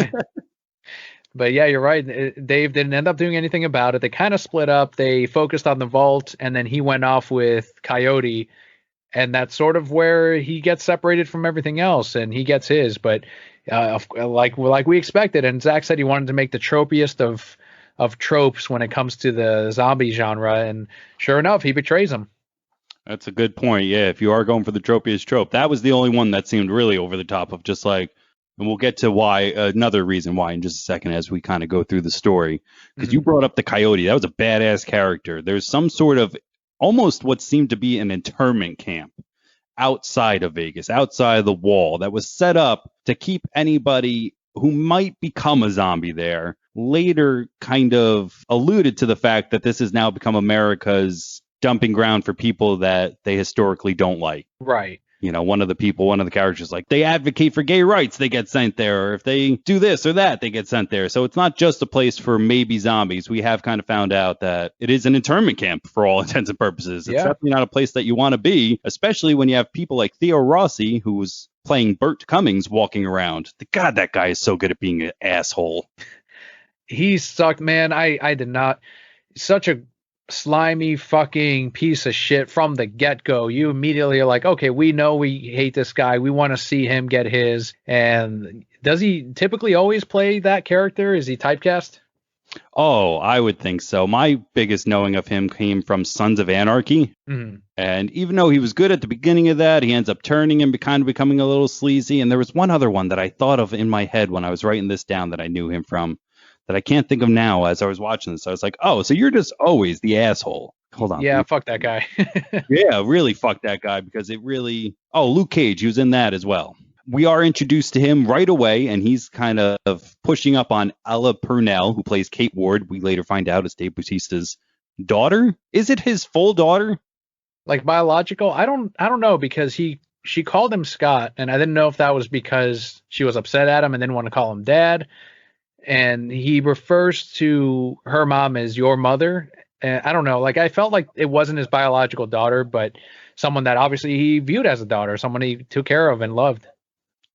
But yeah, you're right. Dave didn't end up doing anything about it. They kind of split up. They focused on the vault, and then he went off with Coyote. And that's sort of where he gets separated from everything else, and he gets his. But like we expected, and Zach said he wanted to make the tropiest of tropes when it comes to the zombie genre, and sure enough, he betrays him. That's a good point. Yeah, if you are going for the tropiest trope, that was the only one that seemed really over the top of just like, and we'll get to why, another reason why in just a second as we kind of go through the story. Because you brought up the Coyote. That was a badass character. There's some sort of almost what seemed to be an internment camp outside of Vegas, outside of the wall that was set up to keep anybody who might become a zombie there. Later kind of alluded to the fact that this has now become America's dumping ground for people that they historically don't like. Right. one of the characters, like, they advocate for gay rights, they get sent there. Or if they do this or that, they get sent there. So it's not just a place for maybe zombies. We have kind of found out that it is an internment camp for all intents and purposes. It's definitely not a place that you want to be, especially when you have people like Theo Rossi, who was playing Burt Cummings, walking around. God, that guy is so good at being an asshole. He sucked, man. I did not. Such a slimy fucking piece of shit from the get-go. You immediately are like, okay, we know we hate this guy. We want to see him get his. And does he typically always play that character? Is he typecast? Oh, I would think so. My biggest knowing of him came from Sons of Anarchy. Mm-hmm. And even though he was good at the beginning of that, he ends up turning and kind of becoming a little sleazy. And there was one other one that I thought of in my head when I was writing this down that I knew him from, that I can't think of now as I was watching this. I was like, oh, so you're just always the asshole. Hold on. Yeah, fuck that guy. Yeah, really fuck that guy, because it really... Oh, Luke Cage, he was in that as well. We are introduced to him right away, and he's kind of pushing up on Ella Purnell, who plays Kate Ward. We later find out is Dave Bautista's daughter. Is it his full daughter? Like biological? I don't know, because she called him Scott, and I didn't know if that was because she was upset at him and didn't want to call him dad. And he refers to her mom as your mother. And I don't know, like, I felt like it wasn't his biological daughter, but someone that obviously he viewed as a daughter, someone he took care of and loved.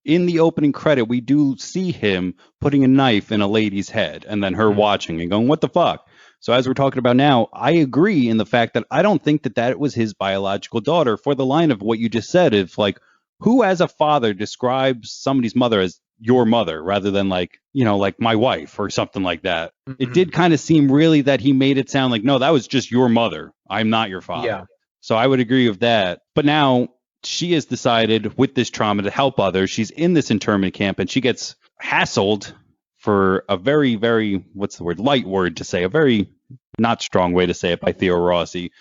In the opening credit, we do see him putting a knife in a lady's head and then her watching and going, what the fuck? So as we're talking about now, I agree in the fact that I don't think that was his biological daughter, for the line of what you just said. If, like, who as a father describes somebody's mother as your mother rather than like my wife or something like that? Mm-hmm. It did kind of seem really that he made it sound like, no, that was just your mother. I'm not your father. Yeah. So I would agree with that. But now she has decided with this trauma to help others. She's in this internment camp and she gets hassled, for a very, very, light word to say, a very not strong way to say it, by Theo Rossi.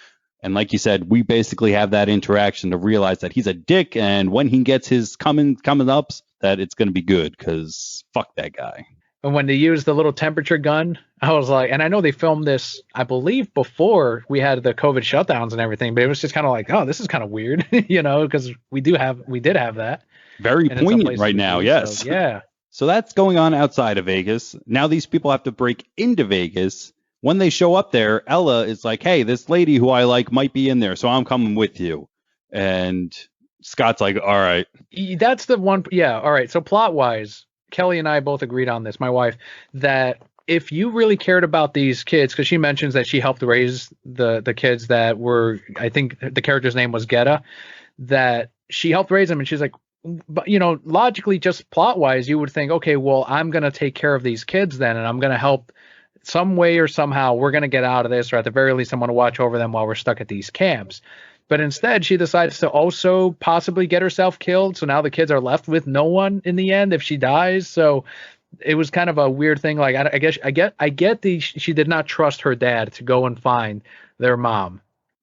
And like you said, we basically have that interaction to realize that he's a dick, and when he gets his coming ups, that it's going to be good, because fuck that guy. And when they used the little temperature gun, I was like, and I know they filmed this, I believe, before we had the COVID shutdowns and everything, but it was just kind of like, oh, this is kind of weird, because we did have that. Very poignant right now, yes. So, yeah. So that's going on outside of Vegas. Now these people have to break into Vegas. When they show up there, Ella is like, hey, this lady who I like might be in there, so I'm coming with you. And Scott's like, all right. That's the one. Yeah. All right. So plot wise, Kelly and I both agreed on this, my wife, that if you really cared about these kids, because she mentions that she helped raise the kids that were, I think the character's name was Geta, that she helped raise them. And she's like, but, logically, just plot wise, you would think, okay, well, I'm going to take care of these kids then, and I'm going to help some way or somehow. We're going to get out of this, or at the very least, I'm going to watch over them while we're stuck at these camps. But instead, she decides to also possibly get herself killed. So now the kids are left with no one in the end if she dies. So it was kind of a weird thing. Like, I get she did not trust her dad to go and find their mom.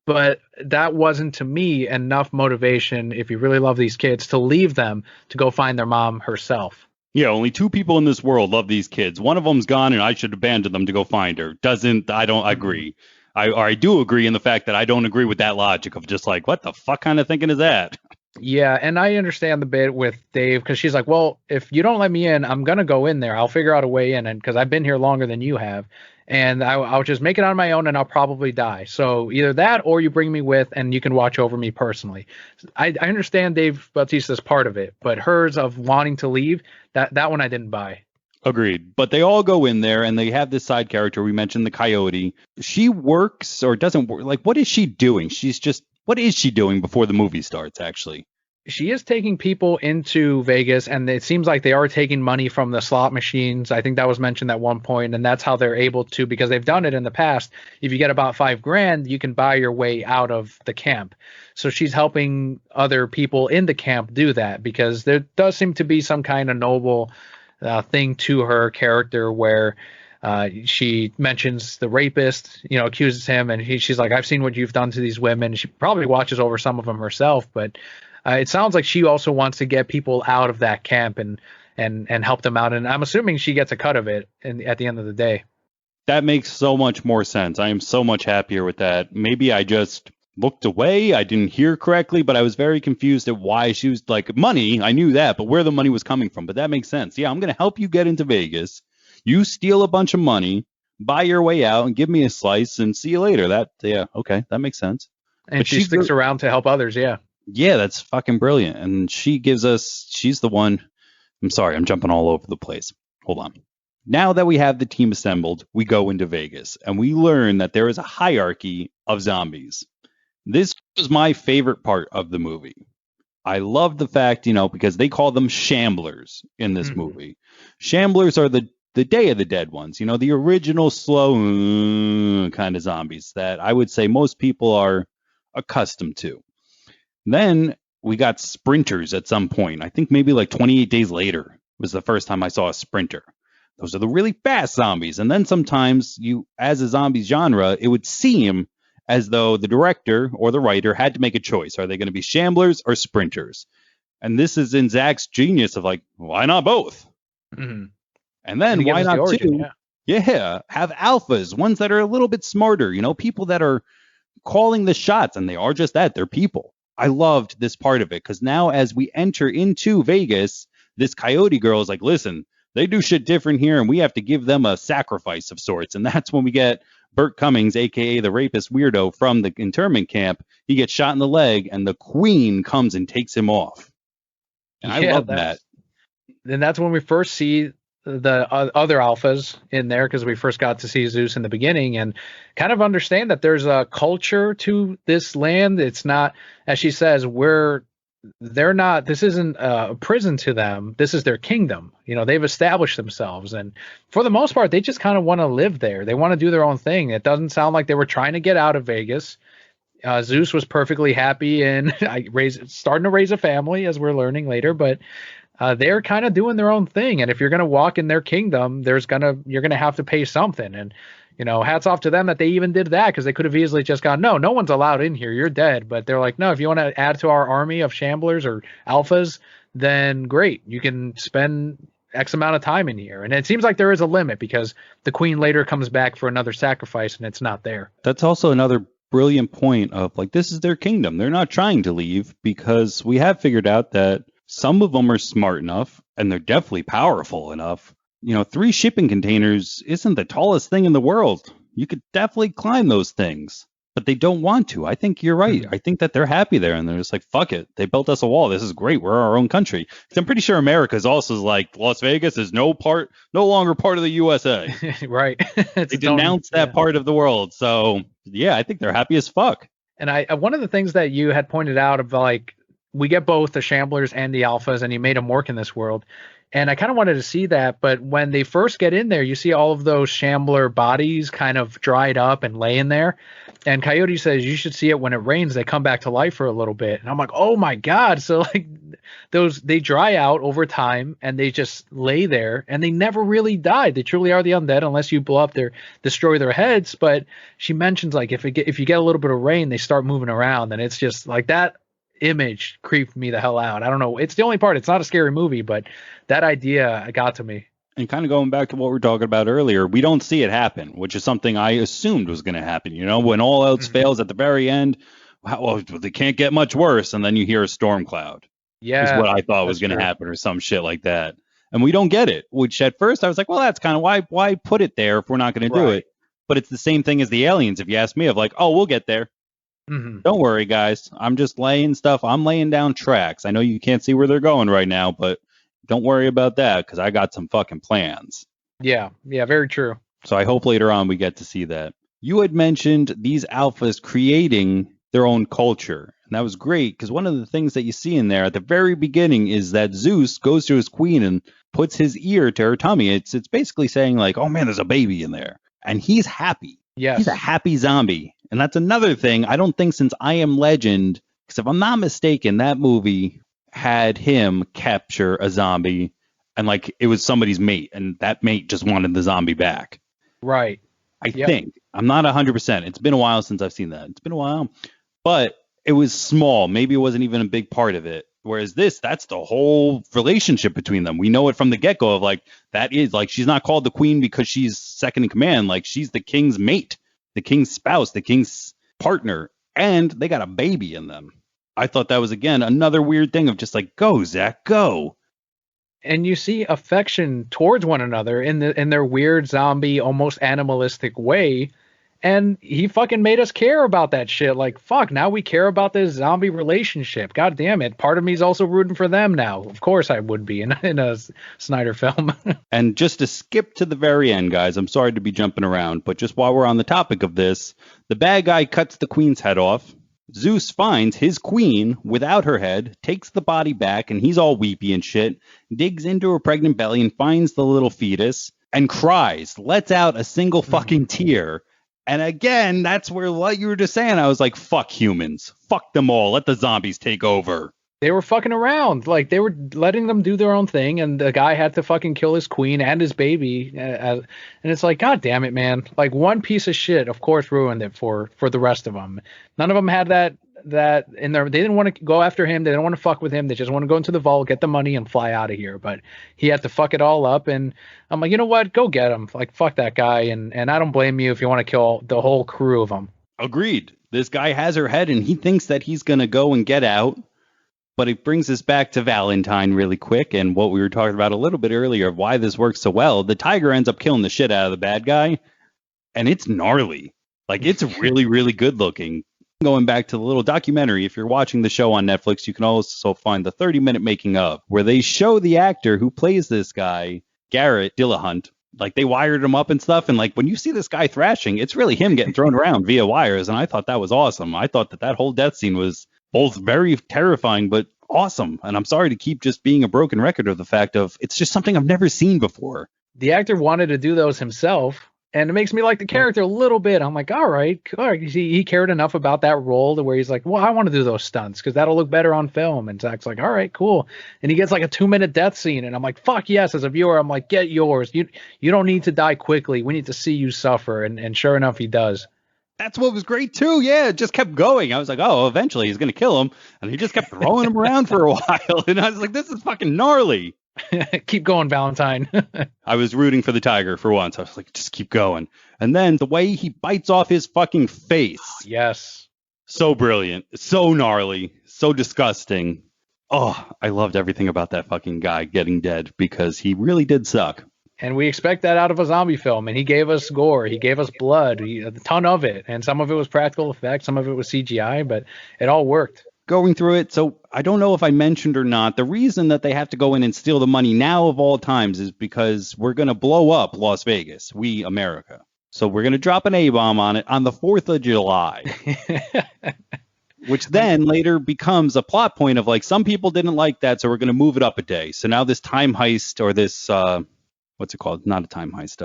But that wasn't, to me, enough motivation, if you really love these kids, to leave them to go find their mom herself. Yeah, only two people in this world love these kids. One of them's gone, and I should abandon them to go find her. I don't agree. I do agree in the fact that I don't agree with that logic of just like, what the fuck kind of thinking is that? Yeah, and I understand the bit with Dave, because she's like, well, if you don't let me in, I'm going to go in there. I'll figure out a way in, and because I've been here longer than you have. And I'll just make it on my own, and I'll probably die. So either that, or you bring me with, and you can watch over me personally. I understand Dave Bautista's part of it, but hers of wanting to leave, that one I didn't buy. Agreed. But they all go in there, and they have this side character. We mentioned the Coyote. She works or doesn't work. Like, what is she doing? What is she doing before the movie starts, actually? She is taking people into Vegas, and it seems like they are taking money from the slot machines. I think that was mentioned at one point, and that's how they're able to, because they've done it in the past. If you get about $5,000, you can buy your way out of the camp. So she's helping other people in the camp do that, because there does seem to be some kind of noble thing to her character where she mentions the rapist, accuses him, and she's like, I've seen what you've done to these women. She probably watches over some of them herself, but it sounds like she also wants to get people out of that camp and help them out. And I'm assuming she gets a cut of it at the end of the day. That makes so much more sense. I am so much happier with that. Maybe I just looked away. I didn't hear correctly, but I was very confused at why she was like, money. I knew that, but where the money was coming from. But that makes sense. Yeah, I'm going to help you get into Vegas. You steal a bunch of money, buy your way out, and give me a slice, and see you later. Yeah, okay, that makes sense. And But she sticks around to help others. Yeah. yeah, that's fucking brilliant. And she's the one. I'm sorry, I'm jumping all over the place. Hold on. Now that we have the team assembled, we go into Vegas and we learn that there is a hierarchy of zombies. This was my favorite part of the movie. I love the fact, because they call them shamblers in this movie. Shamblers are the Day of the Dead ones, the original slow kind of zombies that I would say most people are accustomed to. Then we got sprinters at some point. I think maybe like 28 days later was the first time I saw a sprinter. Those are the really fast zombies. And then sometimes as a zombie genre, it would seem as though the director or the writer had to make a choice. Are they going to be shamblers or sprinters? And this is in Zach's genius of like, why not both? Mm-hmm. And then why not origin, two? Yeah, have alphas, ones that are a little bit smarter, people that are calling the shots, and they are just that, they're people. I loved this part of it because now as we enter into Vegas, this Coyote girl is like, listen, they do shit different here, and we have to give them a sacrifice of sorts. And that's when we get Burt Cummings, a.k.a. the rapist weirdo from the internment camp. He gets shot in the leg, and the queen comes and takes him off. And I love that. And that's when we first see the other alphas in there, because we first got to see Zeus in the beginning and kind of understand that there's a culture to this land. It's not, as she says, this isn't a prison to them. This is their kingdom. They've established themselves. And for the most part, they just kind of want to live there. They want to do their own thing. It doesn't sound like they were trying to get out of Vegas. Zeus was perfectly happy and starting to raise a family, as we're learning later. But they're kind of doing their own thing. And if you're going to walk in their kingdom, you're going to have to pay something. And, hats off to them that they even did that, because they could have easily just gone, no one's allowed in here. You're dead. But they're like, no, if you want to add to our army of shamblers or alphas, then great. You can spend X amount of time in here. And it seems like there is a limit, because the queen later comes back for another sacrifice and it's not there. That's also another brilliant point of like, this is their kingdom. They're not trying to leave, because we have figured out that some of them are smart enough and they're definitely powerful enough. 3 shipping containers isn't the tallest thing in the world. You could definitely climb those things, but they don't want to. I think you're right. I think that they're happy there and they're just like, fuck it. They built us a wall. This is great. We're our own country. I'm pretty sure America is also like, Las Vegas is no longer part of the USA. Right. They denounced that part of the world. So yeah, I think they're happy as fuck. And one of the things that you had pointed out of like, we get both the shamblers and the alphas, and you made them work in this world. And I kind of wanted to see that, but when they first get in there, you see all of those shambler bodies kind of dried up and laying there. And Coyote says, you should see it when it rains. They come back to life for a little bit. And I'm like, oh my God. So like they dry out over time and they just lay there and they never really die. They truly are the undead unless you destroy their heads. But she mentions like, if you get a little bit of rain, they start moving around, and it's just like that image creeped me the hell out. I don't know. It's the only part. It's not a scary movie, but that idea got to me. And kind of going back to what we were talking about earlier, we don't see it happen, which is something I assumed was going to happen. When all else fails at the very end, well, they can't get much worse. And then you hear a storm cloud. Yeah. Is what I thought was going to happen, or some shit like that. And we don't get it, which at first I was like, well, that's kind of why put it there if we're not going to do it. But it's the same thing as the aliens, if you ask me, of like, oh, we'll get there. Mm-hmm. Don't worry, guys. I'm just laying stuff. I'm laying down tracks. I know you can't see where they're going right now, but don't worry about that, because I got some fucking plans. Yeah, very true. So I hope later on we get to see that. You had mentioned these alphas creating their own culture, and that was great, because one of the things that you see in there at the very beginning is that Zeus goes to his queen and puts his ear to her tummy. It's basically saying like, oh man, there's a baby in there, and he's happy. Yes. He's a happy zombie. And that's another thing. I don't think since I Am Legend, because if I'm not mistaken, that movie had him capture a zombie and like it was somebody's mate, and that mate just wanted the zombie back. Right. I think. I'm not 100%. It's been a while since I've seen that. It's been a while. But it was small. Maybe it wasn't even a big part of it. Whereas that's the whole relationship between them. We know it from the get-go of like, that is like, she's not called the queen because she's second in command. Like, she's the king's mate, the king's spouse, the king's partner. And they got a baby in them. I thought that was, again, another weird thing of just like, go, Zach, go. And you see affection towards one another in their weird zombie, almost animalistic way. And he fucking made us care about that shit. Like, fuck, now we care about this zombie relationship. God damn it. Part of me is also rooting for them now. Of course I would be in a Snyder film. And just to skip to the very end, guys, I'm sorry to be jumping around, but just while we're on the topic of this, the bad guy cuts the queen's head off. Zeus finds his queen without her head, takes the body back, and he's all weepy and shit, digs into her pregnant belly and finds the little fetus and cries, lets out a single fucking tear. And again, that's where what you were just saying. I was like, fuck humans. Fuck them all. Let the zombies take over. They were fucking around. Like, they were letting them do their own thing, and the guy had to fucking kill his queen and his baby. And it's like, God damn it, man. Like, one piece of shit, of course, ruined it for the rest of them. None of them had that in there. They didn't want to go after him. They didn't want to fuck with him. They just want to go into the vault, get the money, and fly out of here. But he had to fuck it all up. And I'm like, you know what? Go get him. Like, fuck that guy. And I don't blame you if you want to kill the whole crew of them. Agreed. This guy has her head, and he thinks that he's going to go and get out. But it brings us back to Valentine really quick and what we were talking about a little bit earlier of why this works so well. The tiger ends up killing the shit out of the bad guy, and it's gnarly. Like, it's really, really good looking. Going back to the little documentary, if you're watching the show on Netflix, you can also find the 30-minute making of, where they show the actor who plays this guy, Garrett Dillahunt. Like, they wired him up and stuff, and like when you see this guy thrashing, it's really him getting thrown around via wires, and I thought that was awesome. I thought that whole death scene was both very terrifying but awesome. And I'm sorry to keep just being a broken record of the fact of it's just something I've never seen before. The actor wanted to do those himself, and it makes me like the character a little bit. I'm like, all right. He cared enough about that role to where he's like, well, I want to do those stunts because that'll look better on film. And Zach's like, all right, cool. And he gets like a 2-minute death scene, and I'm like, fuck yes. As a viewer, I'm like, get yours. You don't need to die quickly. We need to see you suffer. And sure enough, he does. That's what was great too. Yeah, it just kept going. I was like, oh, eventually he's going to kill him. And he just kept throwing him around for a while. And I was like, this is fucking gnarly. Keep going, Valentine. I was rooting for the tiger for once. I was like, just keep going. And then the way he bites off his fucking face. Yes. So brilliant. So gnarly. So disgusting. Oh, I loved everything about that fucking guy getting dead because he really did suck. And we expect that out of a zombie film. And he gave us gore. He gave us blood, a ton of it. And some of it was practical effects. Some of it was CGI, but it all worked. Going through it, so I don't know if I mentioned or not, the reason that they have to go in and steal the money now of all times is because we're going to blow up Las Vegas, we America. So we're going to drop an A-bomb on it on the 4th of July. Which then later becomes a plot point of like, some people didn't like that, so we're going to move it up a day. So now this time heist or this... what's it called? Not a time heist.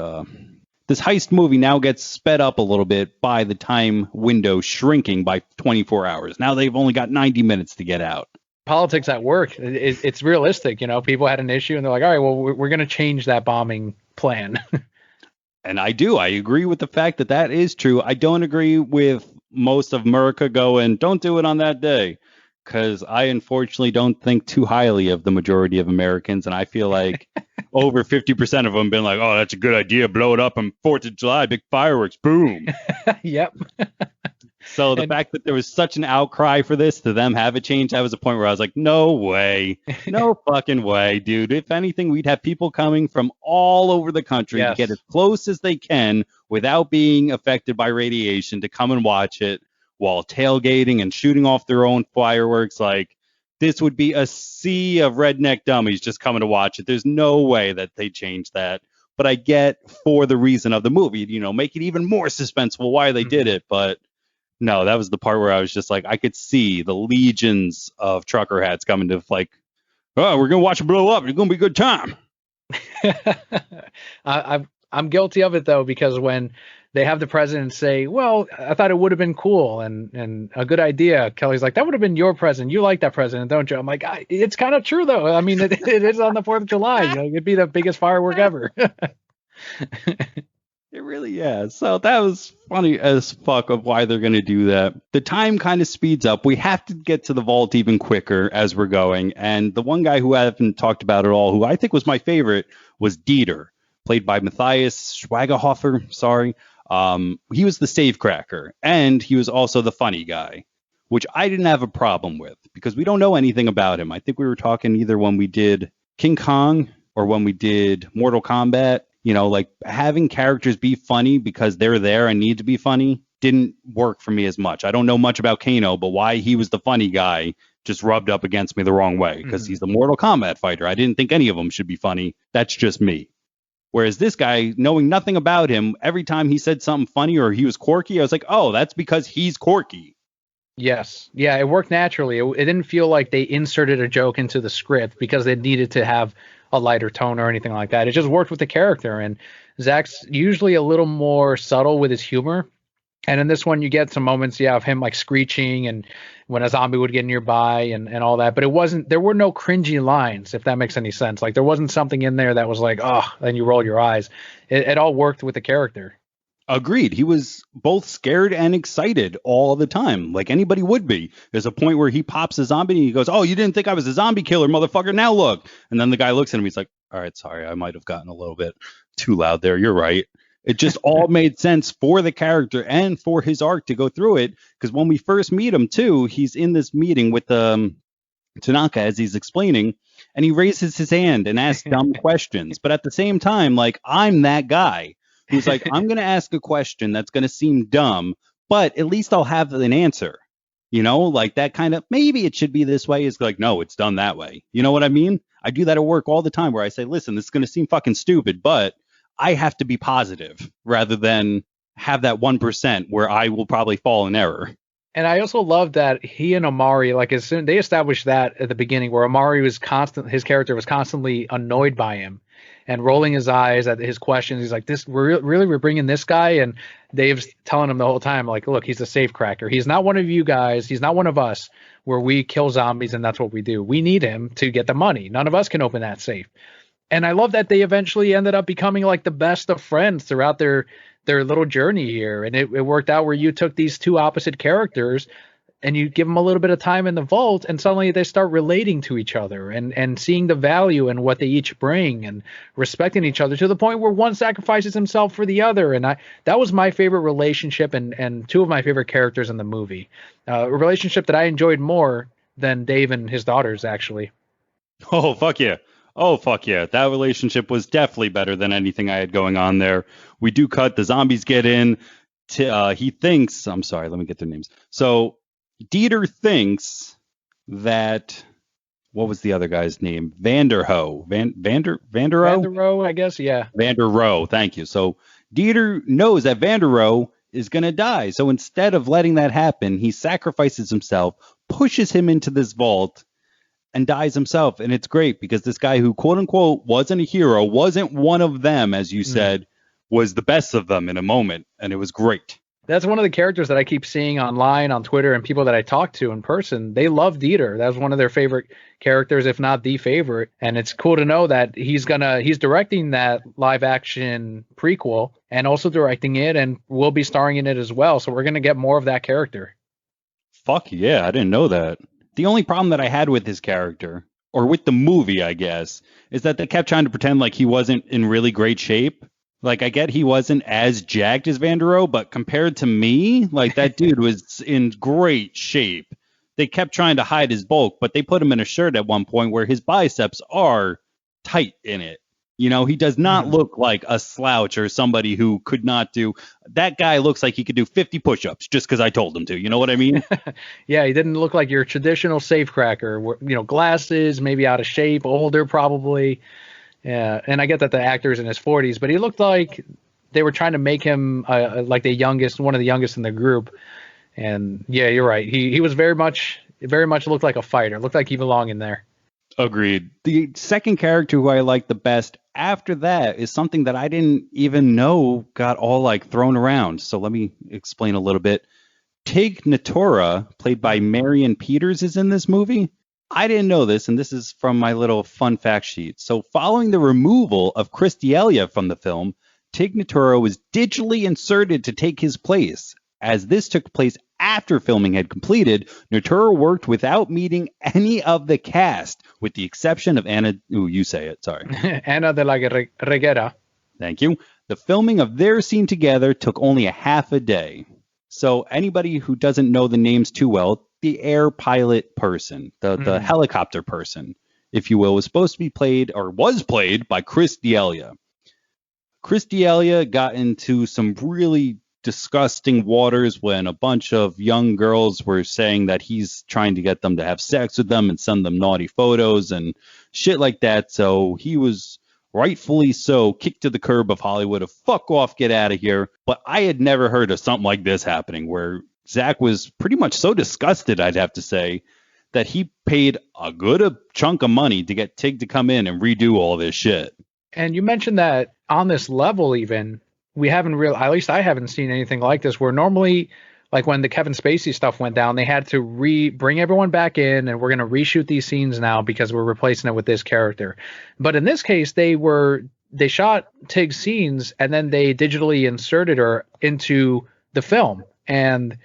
This heist movie now gets sped up a little bit by the time window shrinking by 24 hours. Now they've only got 90 minutes to get out. Politics at work. It's realistic. You know, people had an issue and they're like, all right, well, we're going to change that bombing plan. And I agree with the fact that is true. I don't agree with most of America going, don't do it on that day. Because I unfortunately don't think too highly of the majority of Americans. And I feel like over 50% of them been like, oh, that's a good idea. Blow it up on 4th of July. Big fireworks. Boom. Yep. So the fact that there was such an outcry for this to them have it changed, that was a point where I was like, no way. No fucking way, dude. If anything, we'd have people coming from all over the country to get as close as they can without being affected by radiation to come and watch it. While tailgating and shooting off their own fireworks. Like, this would be a sea of redneck dummies just coming to watch it. There's no way that they change that. But I get for the reason of the movie, you know, make it even more suspenseful why they did it. But no, that was the part where I was just like, I could see the legions of trucker hats coming to like, oh, we're going to watch it blow up. It's going to be a good time. I'm guilty of it, though, because when they have the president say, well, I thought it would have been cool and a good idea. Kelly's like, that would have been your president. You like that president, don't you? I'm like, it's kind of true, though. I mean, it is on the 4th of July. You know, it'd be the biggest firework ever. It really is. So that was funny as fuck of why they're going to do that. The time kind of speeds up. We have to get to the vault even quicker as we're going. And the one guy who I haven't talked about at all, who I think was my favorite, was Dieter, played by Matthias Schweigerhofer. Sorry. He was the safecracker, and he was also the funny guy, which I didn't have a problem with because we don't know anything about him. I think we were talking either when we did King Kong or when we did Mortal Kombat. You know, like having characters be funny because they're there and need to be funny didn't work for me as much. I don't know much about Kano, but why he was the funny guy just rubbed up against me the wrong way because he's the Mortal Kombat fighter. I didn't think any of them should be funny. That's just me. Whereas this guy, knowing nothing about him, every time he said something funny or he was quirky, I was like, oh, that's because he's quirky. Yes. Yeah, it worked naturally. It didn't feel like they inserted a joke into the script because they needed to have a lighter tone or anything like that. It just worked with the character. And Zach's usually a little more subtle with his humor. And in this one, you get some moments, of him like screeching and when a zombie would get nearby and all that. But there were no cringy lines, if that makes any sense. Like there wasn't something in there that was like, oh, and you roll your eyes. It all worked with the character. Agreed. He was both scared and excited all the time, like anybody would be. There's a point where he pops a zombie and he goes, oh, you didn't think I was a zombie killer, motherfucker. Now look. And then the guy looks at him. He's like, all right, sorry, I might have gotten a little bit too loud there. You're right. It just all made sense for the character and for his arc to go through it. Because when we first meet him, too, he's in this meeting with Tanaka as he's explaining, and he raises his hand and asks dumb questions. But at the same time, like, I'm that guy who's like, I'm going to ask a question that's going to seem dumb, but at least I'll have an answer. You know, like that kind of, maybe it should be this way is like, no, it's done that way. You know what I mean? I do that at work all the time where I say, listen, this is going to seem fucking stupid, but I have to be positive rather than have that 1% where I will probably fall in error. And I also love that he and Omari, like as soon they established that at the beginning, where Omari was his character was constantly annoyed by him and rolling his eyes at his questions. He's like, we're bringing this guy, and Dave's telling him the whole time, like, look, he's a safecracker. He's not one of you guys. He's not one of us where we kill zombies and that's what we do. We need him to get the money. None of us can open that safe. And I love that they eventually ended up becoming like the best of friends throughout their little journey here. And it worked out where you took these two opposite characters and you give them a little bit of time in the vault and suddenly they start relating to each other and seeing the value in what they each bring and respecting each other to the point where one sacrifices himself for the other. And that was my favorite relationship and two of my favorite characters in the movie. A relationship that I enjoyed more than Dave and his daughters, actually. Oh, fuck yeah. Oh, fuck yeah. That relationship was definitely better than anything I had going on there. We do cut. The zombies get in. He thinks, I'm sorry, let me get their names. So Dieter thinks that, what was the other guy's name? Vanderho. Vanderho, I guess, yeah. Vanderho, thank you. So Dieter knows that Vanderho is going to die. So instead of letting that happen, he sacrifices himself, pushes him into this vault, and dies himself. And it's great because this guy who, quote unquote, wasn't a hero, wasn't one of them, as you said, was the best of them in a moment. And it was great. That's one of the characters that I keep seeing online on Twitter and people that I talk to in person. They love Dieter. That was one of their favorite characters, if not the favorite. And it's cool to know that he's directing that live action prequel and also directing it and will be starring in it as well. So we're going to get more of that character. Fuck yeah. I didn't know that. The only problem that I had with his character, or with the movie, I guess, is that they kept trying to pretend like he wasn't in really great shape. Like, I get he wasn't as jacked as Vanderho, but compared to me, like, that dude was in great shape. They kept trying to hide his bulk, but they put him in a shirt at one point where his biceps are tight in it. You know, he does not look like a slouch or somebody who could not do. That guy looks like he could do 50 push-ups just because I told him to. You know what I mean? Yeah, he didn't look like your traditional safecracker. You know, glasses, maybe out of shape, older probably. Yeah, and I get that the actor's in his 40s, but he looked like they were trying to make him like one of the youngest in the group. And yeah, you're right. He was very much looked like a fighter. Looked like he belonged in there. Agreed. The second character who I like the best after that is something that I didn't even know got all like thrown around. So let me explain a little bit. Tig Notaro, played by Marion Peters, is in this movie. I didn't know this, and this is from my little fun fact sheet. So following the removal of Chris D'Elia from the film, Tig Notaro was digitally inserted to take his place. As this took place after filming had completed, Notaro worked without meeting any of the cast, with the exception of Anna. Ooh, you say it. Sorry. Ana de la Reguera. Thank you. The filming of their scene together took only a half a day. So anybody who doesn't know the names too well, the air pilot person, the helicopter person, if you will, was supposed to be played or was played by Chris D'Elia. Chris D'Elia got into some really disgusting waters when a bunch of young girls were saying that he's trying to get them to have sex with them and send them naughty photos and shit like that. So he was rightfully so kicked to the curb of Hollywood of fuck off, get out of here. But I had never heard of something like this happening where Zach was pretty much so disgusted, I'd have to say, that he paid a good chunk of money to get Tig to come in and redo all this shit. And you mentioned that on this level, even we haven't really, at least I haven't seen anything like this, where normally, like when the Kevin Spacey stuff went down, they had to bring everyone back in, and we're going to reshoot these scenes now because we're replacing it with this character. But in this case, they shot Tig's scenes and then they digitally inserted her into the film, and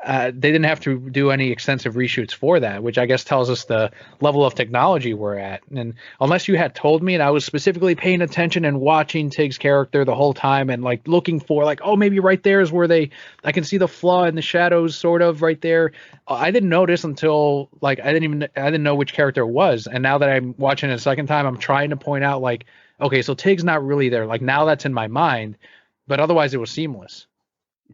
they didn't have to do any extensive reshoots for that, which I guess tells us the level of technology we're at. And unless you had told me, and I was specifically paying attention and watching Tig's character the whole time and like looking for like, oh, maybe right there is where I can see the flaw in the shadows sort of right there. I didn't notice until like I didn't know which character it was. And now that I'm watching it a second time, I'm trying to point out like, okay, so Tig's not really there. Like now that's in my mind, but otherwise it was seamless.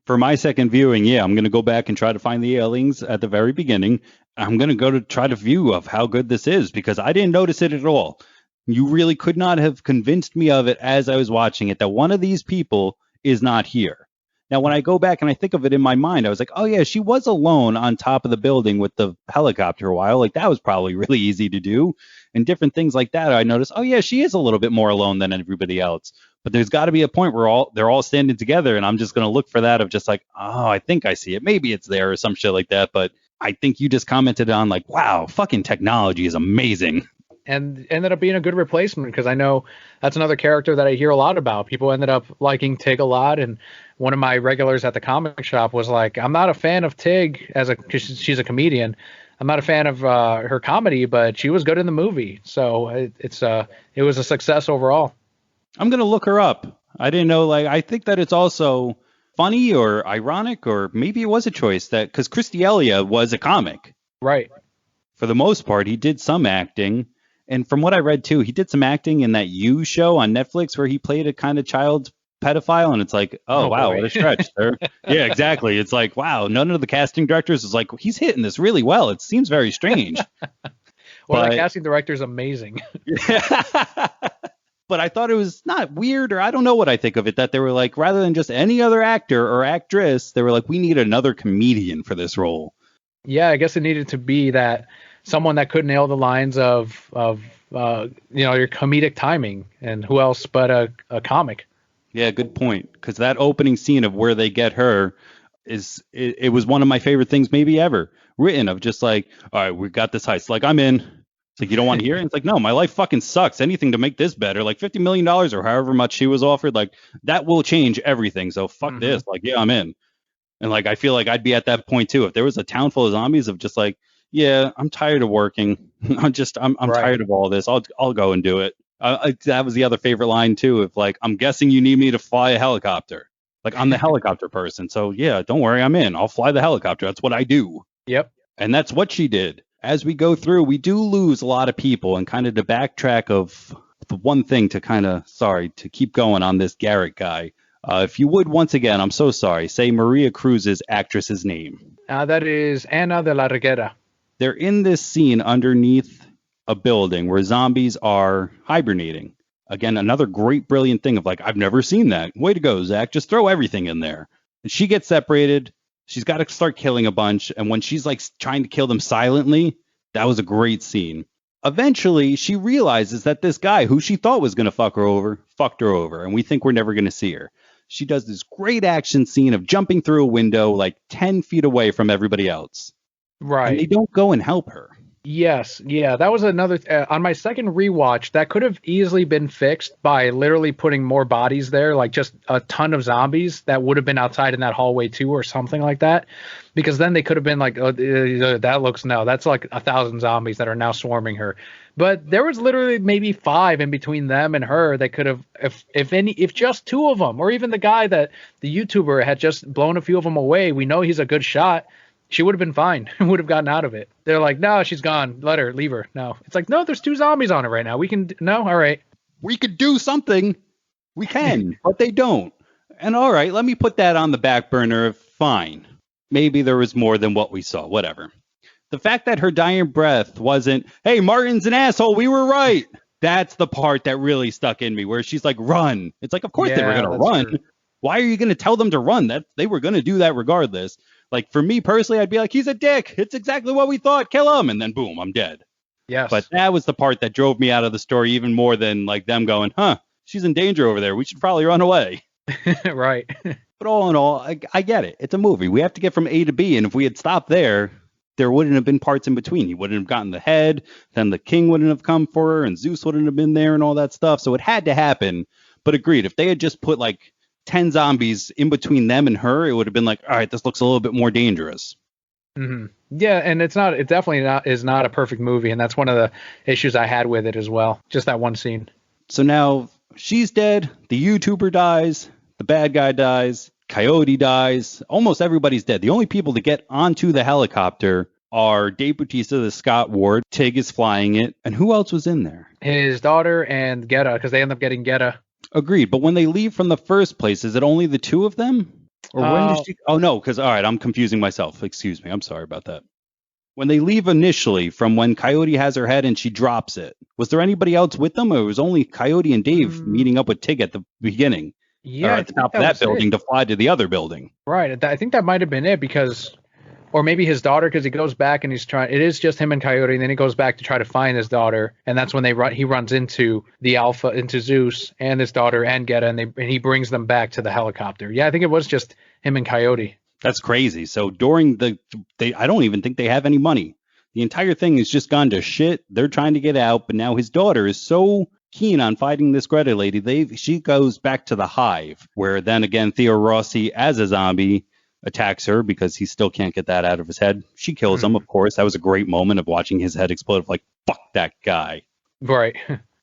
For my second viewing, yeah, I'm going to go back and try to find the aliens at the very beginning. I'm going to go to try to view of how good this is because I didn't notice it at all. You really could not have convinced me of it as I was watching it that one of these people is not here. Now, when I go back and I think of it in my mind, I was like, oh, yeah, she was alone on top of the building with the helicopter a while. Like that was probably really easy to do and different things like that. I noticed, oh, yeah, she is a little bit more alone than everybody else. But there's got to be a point where they're all standing together, and I'm just going to look for that of just like, oh, I think I see it. Maybe it's there or some shit like that. But I think you just commented on like, wow, fucking technology is amazing. And ended up being a good replacement because I know that's another character that I hear a lot about. People ended up liking Tig a lot, and one of my regulars at the comic shop was like, I'm not a fan of Tig because she's a comedian. I'm not a fan of her comedy, but she was good in the movie. So it was a success overall. I'm going to look her up. I didn't know, like, I think that it's also funny or ironic, or maybe it was a choice that because Chris D'Elia was a comic. Right. For the most part, he did some acting. And from what I read, too, he did some acting in that You show on Netflix where he played a kind of child pedophile. And it's like, oh wow, what a stretch. Yeah, exactly. It's like, wow, none of the casting directors is like, he's hitting this really well. It seems very strange. Well, the casting director is amazing. But I thought it was not weird, or I don't know what I think of it, that they were like, rather than just any other actor or actress, they were like, we need another comedian for this role. Yeah, I guess it needed to be that someone that could nail the lines of your comedic timing, and who else but a comic. Yeah, good point. Because that opening scene of where they get her it was one of my favorite things maybe ever written, of just like, all right, we got this heist. Like, I'm in. It's like, you don't want to hear it? It's like, no, my life fucking sucks. Anything to make this better. Like $50 million or however much she was offered, like that will change everything. So fuck this. Like, yeah, I'm in. And like, I feel like I'd be at that point too. If there was a town full of zombies of just like, yeah, I'm tired of working. I'm right. Tired of all this. I'll go and do it. That was the other favorite line too. Of like, I'm guessing you need me to fly a helicopter. Like, I'm the helicopter person. So yeah, don't worry. I'm in. I'll fly the helicopter. That's what I do. Yep. And that's what she did. As we go through, we do lose a lot of people, and kind of to backtrack of the one thing to keep going on this Garrett guy. If you would, once again, I'm so sorry, say Maria Cruz's actress's name. That is Ana de la Reguera. They're in this scene underneath a building where zombies are hibernating. Again, another great, brilliant thing of like, I've never seen that. Way to go, Zach. Just throw everything in there. And she gets separated. She's got to start killing a bunch. And when she's like trying to kill them silently, that was a great scene. Eventually, she realizes that this guy who she thought was going to fucked her over. And we think we're never going to see her. She does this great action scene of jumping through a window like 10 feet away from everybody else. Right. And they don't go and help her. Yes, yeah, that was another on my second rewatch. That could have easily been fixed by literally putting more bodies there, like just a ton of zombies that would have been outside in that hallway too, or something like that. Because then they could have been like, oh, that looks no, that's like 1,000 zombies that are now swarming her. But there was literally maybe 5 in between them and her that could have, if just 2 of them, or even the guy that the YouTuber had just blown a few of them away. We know he's a good shot. She would have been fine and would have gotten out of it. They're like, no, she's gone. Let her, leave her. No. It's like, no, there's 2 zombies on her right now. We can, no, all right. We could do something. We can, but they don't. And all right, let me put that on the back burner. Fine. Maybe there was more than what we saw. Whatever. The fact that her dying breath wasn't, hey, Martin's an asshole. We were right. That's the part that really stuck in me, where she's like, run. It's like, of course they were going to run. True. Why are you going to tell them to run? That they were going to do that regardless. Like, for me personally, I'd be like, he's a dick. It's exactly what we thought. Kill him. And then boom, I'm dead. Yes. But that was the part that drove me out of the story even more than like them going, she's in danger over there. We should probably run away. Right. But all in all, I get it. It's a movie. We have to get from A to B. And if we had stopped there wouldn't have been parts in between. He wouldn't have gotten the head. Then the king wouldn't have come for her. And Zeus wouldn't have been there and all that stuff. So it had to happen. But agreed, if they had just put like 10 zombies in between them and her, it would have been like, all right, this looks a little bit more dangerous. Mm-hmm. Yeah, and it definitely is not a perfect movie, and that's one of the issues I had with it as well. Just that one scene. So now she's dead, the YouTuber dies, the bad guy dies, Coyote dies, almost everybody's dead. The only people to get onto the helicopter are Dave Bautista, the Scott Ward, Tig is flying it, and who else was in there? His daughter and Geta, because they end up getting Geta. Agreed, but when they leave from the first place, is it only the 2 of them? Or when did she? Oh, no, because, all right, I'm confusing myself. Excuse me. I'm sorry about that. When they leave initially from when Coyote has her head and she drops it, was there anybody else with them, or was only Coyote and Dave meeting up with Tig at the beginning? Yeah. Or at the top of that building to fly to the other building? Right. I think that might have been it, because, or maybe his daughter, because he goes back and it is just him and Coyote, and then he goes back to try to find his daughter, and that's when he runs into the Alpha, into Zeus and his daughter and Geta, and he brings them back to the helicopter. Yeah, I think it was just him and Coyote. That's crazy. So during I don't even think they have any money. The entire thing has just gone to shit. They're trying to get out, but now his daughter is so keen on fighting this Greta lady. She goes back to the hive, where then again Theo Rossi as a zombie attacks her because he still can't get that out of his head. She kills him, of course. That was a great moment of watching his head explode. Like, fuck that guy. Right.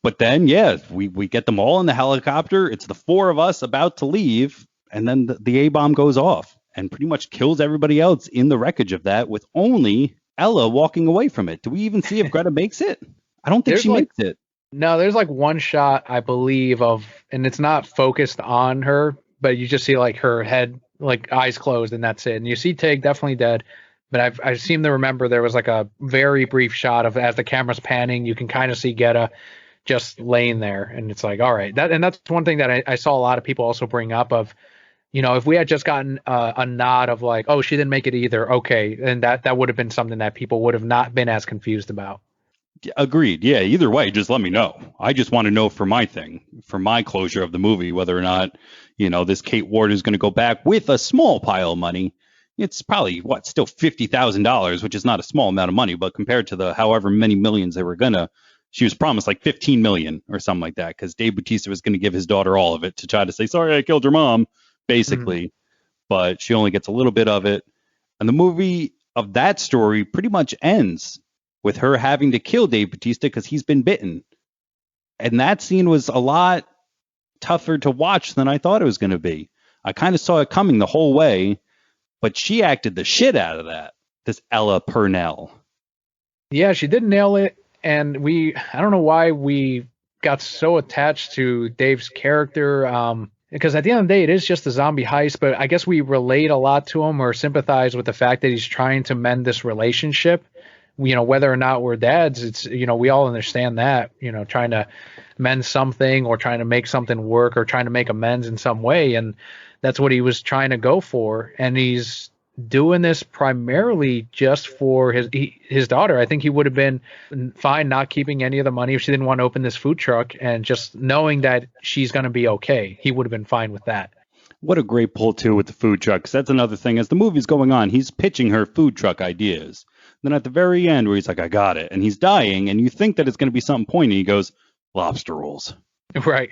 But then, yeah, we get them all in the helicopter. It's the 4 of us about to leave, and then the A-bomb goes off and pretty much kills everybody else in the wreckage of that, with only Ella walking away from it. Do we even see if Greta makes it? I don't think she makes it. No, there's like one shot, I believe, and it's not focused on her, but you just see like her head, like eyes closed, and that's it. And you see Tig definitely dead, but I seem to remember there was like a very brief shot of, as the camera's panning, you can kind of see Geta just laying there, and it's like, all right. That's one thing that I saw a lot of people also bring up of, if we had just gotten a nod of like, oh, she didn't make it either, okay, and that would have been something that people would have not been as confused about. Agreed. Yeah, either way, just let me know. I just want to know for my closure of the movie, whether or not, this Kate Ward is going to go back with a small pile of money. It's probably, still $50,000, which is not a small amount of money, but compared to the however many millions they were she was promised like 15 million or something like that, because Dave Bautista was going to give his daughter all of it to try to say, sorry, I killed your mom, basically. But she only gets a little bit of it. And the movie of that story pretty much ends with her having to kill Dave Bautista because he's been bitten. And that scene was a lot tougher to watch than I thought it was going to be. I kind of saw it coming the whole way, but she acted the shit out of that, this Ella Purnell. Yeah, she did nail it. And I don't know why we got so attached to Dave's character, because at the end of the day, it is just a zombie heist, but I guess we relate a lot to him or sympathize with the fact that he's trying to mend this relationship. Whether or not we're dads, it's, we all understand that, trying to mend something or trying to make something work or trying to make amends in some way. And that's what he was trying to go for. And he's doing this primarily just for his daughter. I think he would have been fine not keeping any of the money if she didn't want to open this food truck, and just knowing that she's going to be okay, he would have been fine with that. What a great pull too with the food truck, 'cause that's another thing. As the movie's going on, he's pitching her food truck ideas. Then at the very end where he's like, I got it, and he's dying, and you think that it's going to be something pointy, he goes, lobster rolls. Right.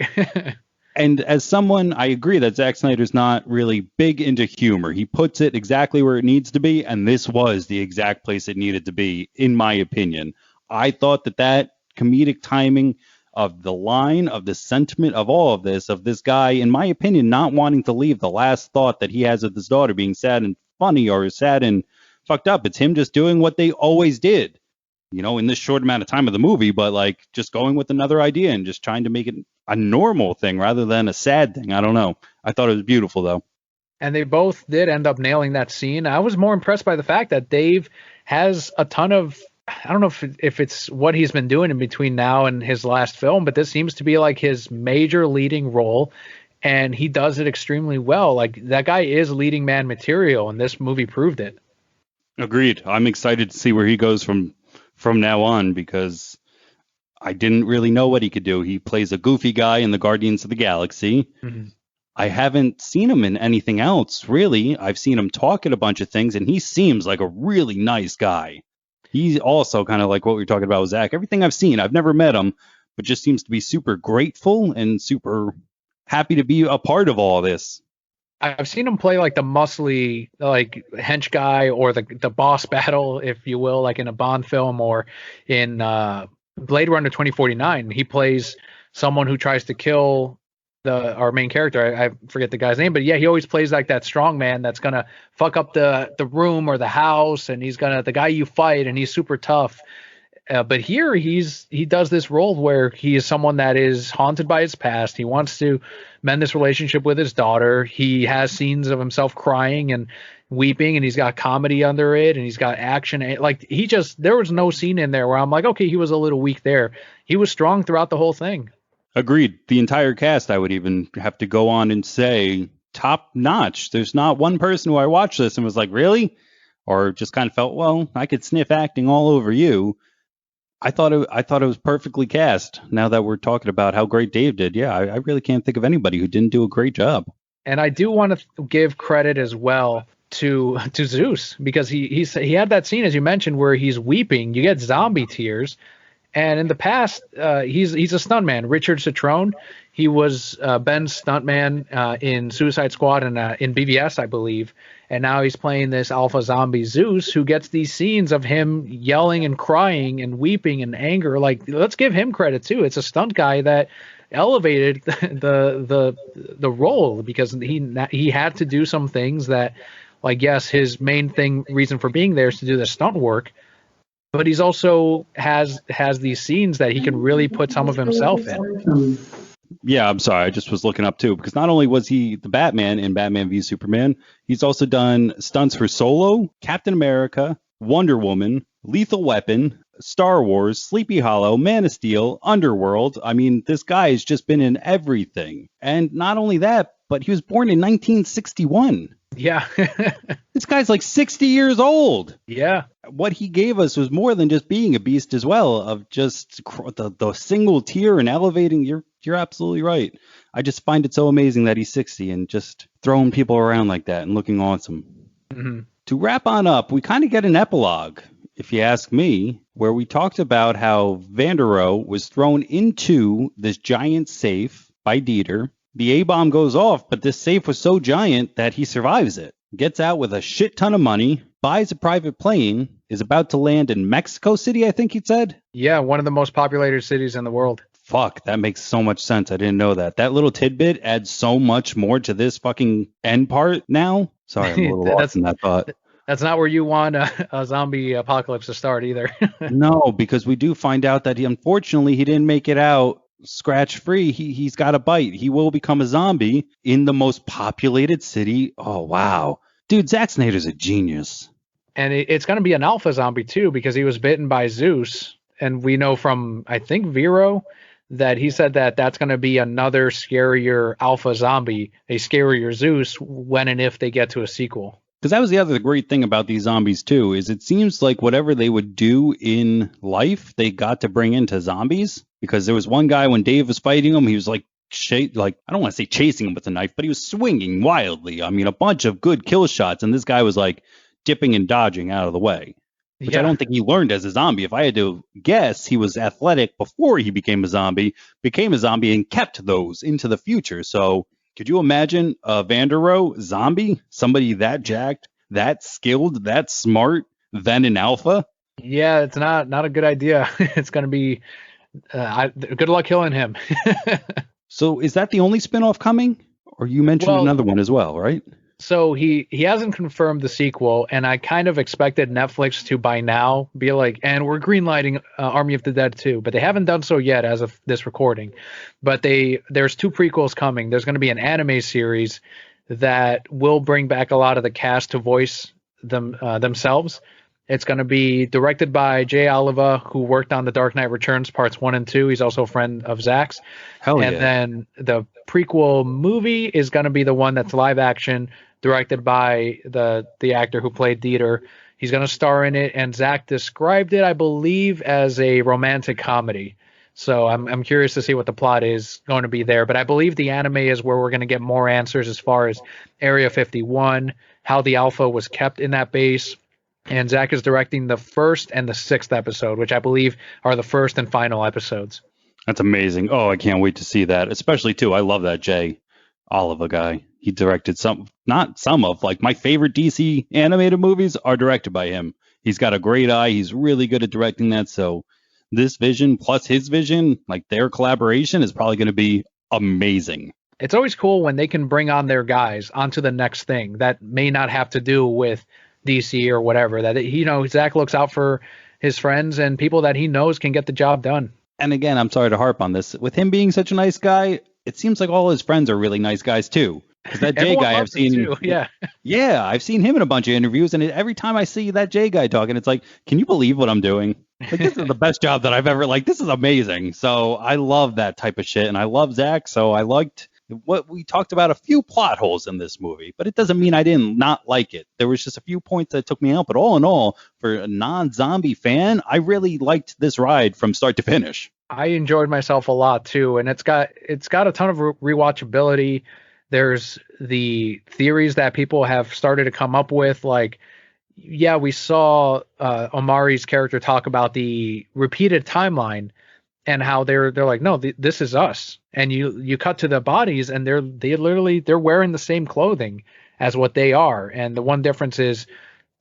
And as someone, I agree that Zack Snyder's not really big into humor. He puts it exactly where it needs to be, and this was the exact place it needed to be, in my opinion. I thought that comedic timing of the line, of the sentiment of all of this guy, in my opinion, not wanting to leave the last thought that he has of his daughter being sad and funny or sad and fucked up. It's him just doing what they always did, in this short amount of time of the movie, but like just going with another idea and just trying to make it a normal thing rather than a sad thing. I don't know. I thought it was beautiful, though. And they both did end up nailing that scene. I was more impressed by the fact that Dave has a ton of, I don't know if it's what he's been doing in between now and his last film, but this seems to be like his major leading role, and he does it extremely well. Like, that guy is leading man material, and this movie proved it. Agreed. I'm excited to see where he goes from now on, because I didn't really know what he could do. He plays a goofy guy in the Guardians of the Galaxy. Mm-hmm. I haven't seen him in anything else, really. I've seen him talk at a bunch of things, and he seems like a really nice guy. He's also kind of like what we were talking about with Zach. Everything I've seen, I've never met him, but just seems to be super grateful and super happy to be a part of all this. I've seen him play like the muscly, like hench guy, or the boss battle, if you will, like in a Bond film or in Blade Runner 2049. He plays someone who tries to kill our main character. I forget the guy's name, but yeah, he always plays like that strong man that's gonna fuck up the room or the house, and he's the guy you fight, and he's super tough. But here he does this role where he is someone that is haunted by his past. He wants to mend this relationship with his daughter. He has scenes of himself crying and weeping, and he's got comedy under it, and he's got action. Like, there was no scene in there where I'm like, okay, he was a little weak there. He was strong throughout the whole thing. Agreed. The entire cast, I would even have to go on and say, top notch. There's not one person who I watched this and was like, really? Or just kind of felt, well, I could sniff acting all over you. I thought it was perfectly cast. Now that we're talking about how great Dave did, yeah, I really can't think of anybody who didn't do a great job. And I do want to give credit as well to Zeus, because he had that scene, as you mentioned, where he's weeping. You get zombie tears. And in the past, he's a stuntman. Richard Citrone, he was Ben's stuntman in Suicide Squad and in BBS, I believe. And now he's playing this alpha zombie Zeus, who gets these scenes of him yelling and crying and weeping and anger. Like, let's give him credit too. It's a stunt guy that elevated the role, because he had to do some things that, like, yes, his main reason for being there is to do the stunt work. But he's also has these scenes that he can really put some of himself in. Yeah, I'm sorry. I just was looking up, too, because not only was he the Batman in Batman v Superman, he's also done stunts for Solo, Captain America, Wonder Woman, Lethal Weapon, Star Wars, Sleepy Hollow, Man of Steel, Underworld. I mean, this guy has just been in everything. And not only that, but he was born in 1961. Yeah. This guy's like 60 years old. Yeah. What he gave us was more than just being a beast as well, of just the single tier and elevating. You're absolutely right. I just find it so amazing that he's 60 and just throwing people around like that and looking awesome. Mm-hmm. To wrap on up, we kind of get an epilogue, if you ask me, where we talked about how Vanderow was thrown into this giant safe by Dieter. The A-bomb goes off, but this safe was so giant that he survives it. Gets out with a shit ton of money, buys a private plane, is about to land in Mexico City, I think he said. Yeah, one of the most populated cities in the world. Fuck, that makes so much sense. I didn't know that. That little tidbit adds so much more to this fucking end part now. Sorry, I'm a little lost in that thought. That's not where you want a zombie apocalypse to start either. No, because we do find out that unfortunately he didn't make it out scratch free. He's got a bite. He will become a zombie in the most populated city. Oh, wow. Dude, Zack Snyder's a genius. And it's going to be an alpha zombie too, because he was bitten by Zeus. And we know from, I think, Vero, that he said that that's going to be another scarier alpha zombie, a scarier Zeus, when and if they get to a sequel. Because that was the other great thing about these zombies, too, is it seems like whatever they would do in life, they got to bring into zombies. Because there was one guy, when Dave was fighting him, he was like I don't want to say chasing him with a knife, but he was swinging wildly. I mean, a bunch of good kill shots. And this guy was like dipping and dodging out of the way. which I don't think he learned as a zombie. If I had to guess, he was athletic before he became a zombie, and kept those into the future. So could you imagine a Vanderohe zombie, somebody that jacked, that skilled, that smart, then an alpha? Yeah, it's not a good idea. It's going to be good luck killing him. So is that the only spinoff coming? Or you mentioned another one as well, right? So he hasn't confirmed the sequel, and I kind of expected Netflix to by now be like, and we're greenlighting Army of the Dead 2, but they haven't done so yet as of this recording. But there's 2 prequels coming. There's going to be an anime series that will bring back a lot of the cast to voice themselves. It's going to be directed by Jay Oliva, who worked on The Dark Knight Returns Parts 1 and 2. He's also a friend of Zach's. Hell yeah. And then the prequel movie is going to be the one that's live action, directed by the actor who played Dieter. He's going to star in it, and Zach described it, I believe, as a romantic comedy. So I'm curious to see what the plot is going to be there. But I believe the anime is where we're going to get more answers as far as Area 51, how the Alpha was kept in that base. And Zach is directing the 1st and the 6th episode, which I believe are the first and final episodes. That's amazing. Oh, I can't wait to see that. Especially, too, I love that Jay Oliva guy. He directed not some of, like, my favorite DC animated movies are directed by him. He's got a great eye. He's really good at directing that. So this vision plus his vision, like their collaboration is probably going to be amazing. It's always cool when they can bring on their guys onto the next thing that may not have to do with DC or whatever, that Zach looks out for his friends and people that he knows can get the job done. And again, I'm sorry to harp on this. With him being such a nice guy, it seems like all his friends are really nice guys too. Because that Jay guy I've seen, too. Yeah, I've seen him in a bunch of interviews, and every time I see that Jay guy talking, it's like, can you believe what I'm doing? Like, this is the best job that I've ever, this is amazing. So I love that type of shit, and I love Zach, so I liked what we talked about, a few plot holes in this movie, but it doesn't mean I didn't not like it. There was just a few points that took me out, but all in all, for a non-zombie fan, I really liked this ride from start to finish. I enjoyed myself a lot too, and it's got a ton of rewatchability. There's the theories that people have started to come up with, like, yeah, we saw Omari's character talk about the repeated timeline and how they're like, no, this is us. And you cut to the bodies, and they're wearing the same clothing as what they are. And the one difference is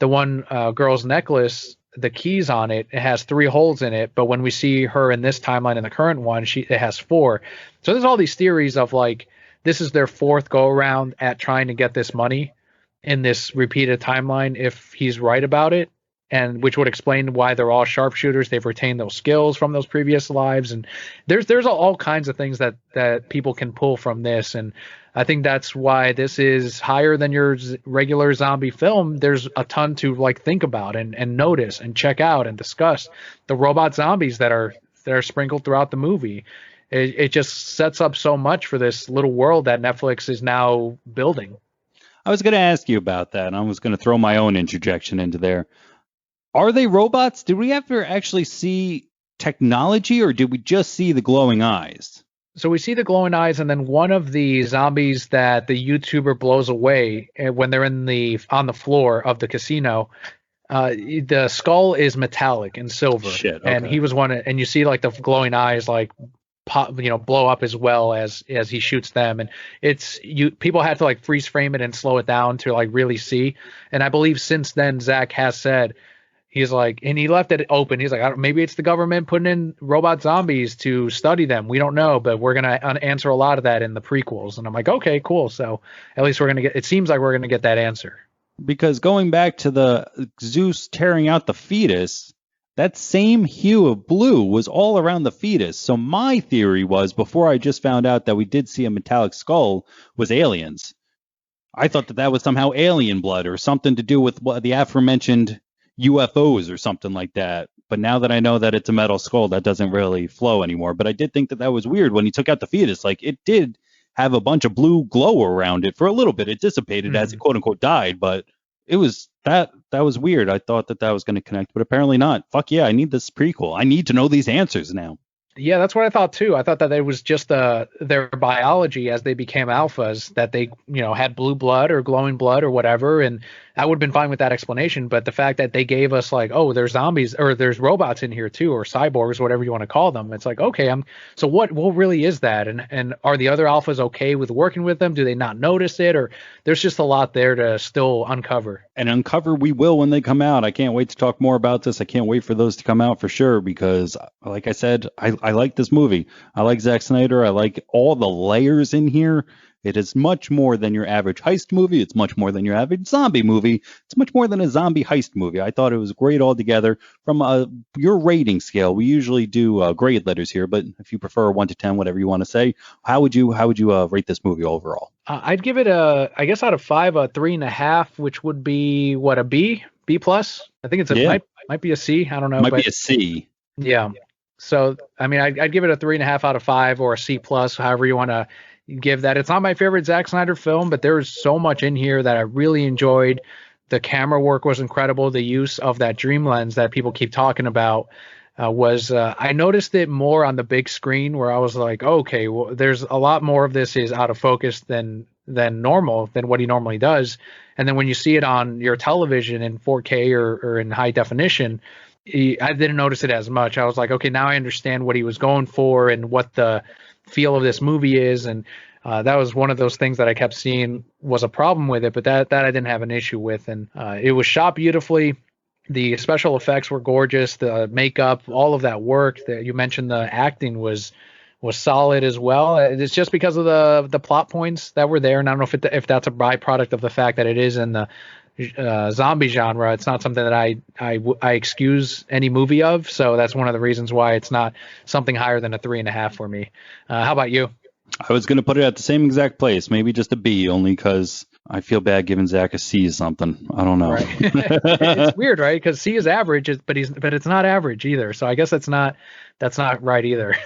the one girl's necklace, the keys on it has 3 holes in it, but when we see her in this timeline, in the current one, it has 4. So there's all these theories of, like, this is their 4th go around at trying to get this money in this repeated timeline, if he's right about it, and which would explain why they're all sharpshooters. They've retained those skills from those previous lives, and there's all kinds of things that people can pull from this. And I think that's why this is higher than your regular zombie film. There's a ton to, like, think about and notice and check out and discuss. The robot zombies that are sprinkled throughout the movie. It just sets up so much for this little world that Netflix is now building. I was going to ask you about that, and I was going to throw my own interjection into there. Are they robots? Did we ever actually see technology, or did we just see the glowing eyes? So we see the glowing eyes, and then one of the zombies that the YouTuber blows away when they're on the floor of the casino, the skull is metallic and silver. Shit, okay. And he was one, and you see, like, the glowing eyes, like, pop, blow up as well as he shoots them. And people had to, like, freeze frame it and slow it down to, like, really see. And I believe since then Zach has said, he's like, and he left it open. He's like, maybe it's the government putting in robot zombies to study them. We don't know, but we're going to answer a lot of that in the prequels. And I'm like, okay, cool. So at least it seems like we're going to get that answer. Because going back to the Zeus tearing out the fetus, that same hue of blue was all around the fetus. So my theory was, before I just found out that we did see a metallic skull, was aliens. I thought that was somehow alien blood or something to do with the aforementioned UFOs or something like that. But now that I know that it's a metal skull, that doesn't really flow anymore. But I did think that was weird when he took out the fetus. Like, it did have a bunch of blue glow around it for a little bit. It dissipated as it quote unquote died, but it was that was weird. I thought that was going to connect, but apparently not. Fuck yeah, I need this prequel. I need to know these answers now. Yeah, that's what I thought too. I thought that it was just their biology as they became alphas, that they had blue blood or glowing blood or whatever, and I would have been fine with that explanation. But the fact that they gave us like, oh, there's zombies or there's robots in here too, or cyborgs, whatever you want to call them. It's like, okay, so what really is that? And are the other alphas okay with working with them? Do they not notice it? Or there's just a lot there to still uncover. And uncover we will when they come out. I can't wait to talk more about this. I can't wait for those to come out for sure because, like I said, I like this movie. I like Zack Snyder. I like all the layers in here. It is much more than your average heist movie. It's much more than your average zombie movie. It's much more than a zombie heist movie. I thought it was great altogether. From your rating scale, we usually do grade letters here, but if you prefer 1 to 10, whatever you want to say, how would you rate this movie overall? I'd give it I guess out of 5, a 3.5, which would be what, a B plus. I think might be a C. I don't know. Might be a C. Yeah. So I mean, I'd give it a 3.5 out of 5 or a C plus, however you want to give that. It's not my favorite Zack Snyder film, but there was so much in here that I really enjoyed. The camera work was incredible. The use of that dream lens that people keep talking about I noticed it more on the big screen where I was like, okay, well, there's a lot more of this is out of focus than normal, than what he normally does. And then when you see it on your television in 4K or in high definition, I didn't notice it as much. I was like, okay, now I understand what he was going for and what the feel of this movie is. And that was one of those things that I kept seeing was a problem with it, but that I didn't have an issue with. And it was shot beautifully. The special effects were gorgeous. The makeup, all of that work that you mentioned, the acting was solid as well. It's just because of the plot points that were there. And I don't know if that's a byproduct of the fact that it is in the zombie genre. It's not something that I excuse any movie of. So that's one of the reasons why it's not something higher than a 3.5 for me. How about you? I was going to put it at the same exact place, maybe just a B, only because I feel bad giving Zach a C or something. I don't know. Right. It's weird, right? Because C is average, but it's not average either. So I guess that's not right either.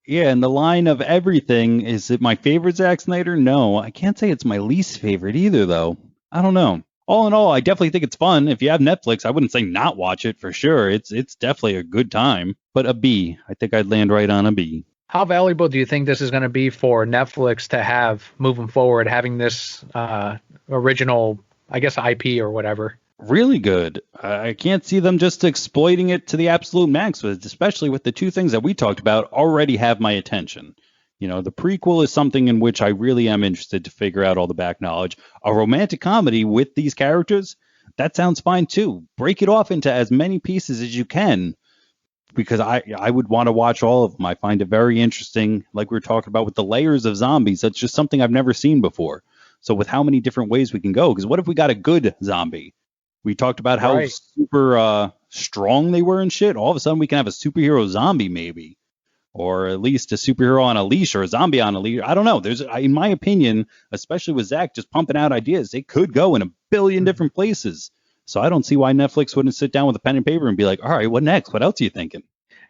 Yeah, and the line of everything, is it my favorite Zack Snyder? No, I can't say it's my least favorite either, though. I don't know. All in all, I definitely think it's fun. If you have Netflix, I wouldn't say not watch it for sure. It's definitely a good time. But a B. I think I'd land right on a B. How valuable do you think this is going to be for Netflix to have moving forward, having this original, I guess, IP or whatever? Really good. I can't see them just exploiting it to the absolute max, especially with the two things that we talked about already have my attention. You know, the prequel is something in which I really am interested to figure out all the back knowledge. A romantic comedy with these characters, that sounds fine too. Break it off into as many pieces as you can, because I would want to watch all of them. I find it very interesting, like we were talking about with the layers of zombies. That's just something I've never seen before. So with how many different ways we can go, because what if we got a good zombie? We talked about how super strong they were and shit. All of a sudden we can have a superhero zombie maybe. Or at least a superhero on a leash or a zombie on a leash. I don't know. There's, in my opinion, especially with Zach just pumping out ideas, it could go in a billion different places. So I don't see why Netflix wouldn't sit down with a pen and paper and be like, all right, what next? What else are you thinking?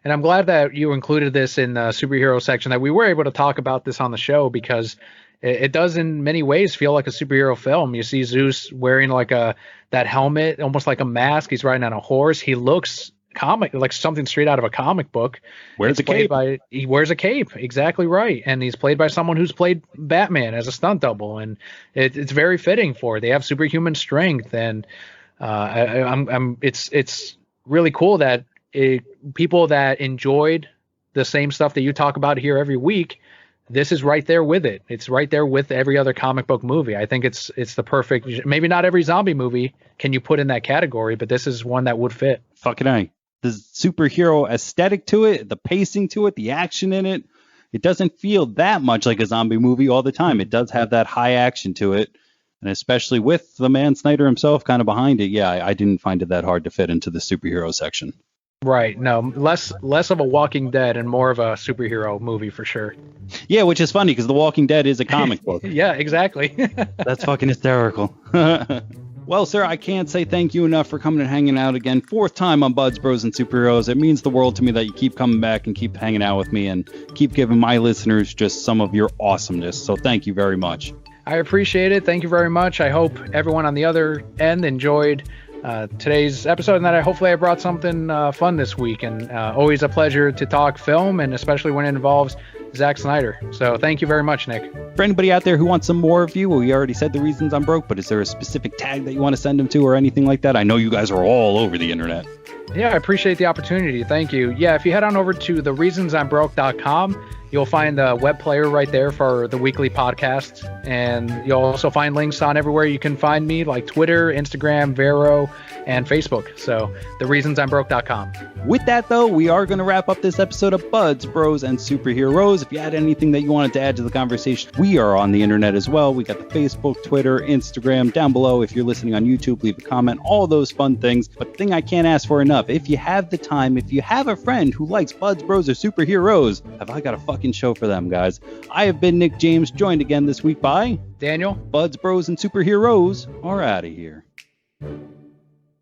And I'm glad that you included this in the superhero section, that we were able to talk about this on the show, because it does in many ways feel like a superhero film. You see Zeus wearing like that helmet, almost like a mask. He's riding on a horse. He looks comic, like something straight out of a comic book. Wears a cape. He wears a cape. Exactly right. And he's played by someone who's played Batman as a stunt double. And it's very fitting for it. They have superhuman strength. And it's really cool that people that enjoyed the same stuff that you talk about here every week, this is right there with it. It's right there with every other comic book movie. I think it's the perfect, maybe not every zombie movie can you put in that category, but this is one that would fit. Fucking A. The superhero aesthetic to it, the pacing to it, the action in it, it doesn't feel that much like a zombie movie all the time. It does have that high action to it. And especially with the man Snyder himself kind of behind it, yeah, I didn't find it that hard to fit into the superhero section. Right. No, less of a Walking Dead and more of a superhero movie for sure. Yeah, which is funny because The Walking Dead is a comic book. Yeah, exactly. That's fucking hysterical. Well, sir, I can't say thank you enough for coming and hanging out again. 4th time on Buds, Bros, and Superheroes. It means the world to me that you keep coming back and keep hanging out with me and keep giving my listeners just some of your awesomeness. So thank you very much. I appreciate it. Thank you very much. I hope everyone on the other end enjoyed today's episode, and that hopefully I brought something fun this week. And always a pleasure to talk film, and especially when it involves Zach Snyder. So thank you very much, Nick. For anybody out there who wants some more of you, well, we already said the reasons I'm broke, but is there a specific tag that you want to send them to or anything like that? I know you guys are all over the internet. Yeah, I appreciate the opportunity. Thank you. Yeah, if you head on over to thereasonsimbroke.com, you'll find the web player right there for the weekly podcast. And you'll also find links on everywhere you can find me, like Twitter, Instagram, Vero, and Facebook. So thereasonsimbroke.com. With that, though, we are going to wrap up this episode of Buds, Bros, and Superheroes. If you had anything that you wanted to add to the conversation, we are on the internet as well. We got the Facebook, Twitter, Instagram down below. If you're listening on YouTube, leave a comment, all those fun things. But the thing I can't ask for enough, if you have the time, if you have a friend who likes Buds, Bros, or Superheroes, have I got a fucking show for them, guys. I have been Nick James, joined again this week by Daniel. Buds, Bros, and Superheroes are out of here.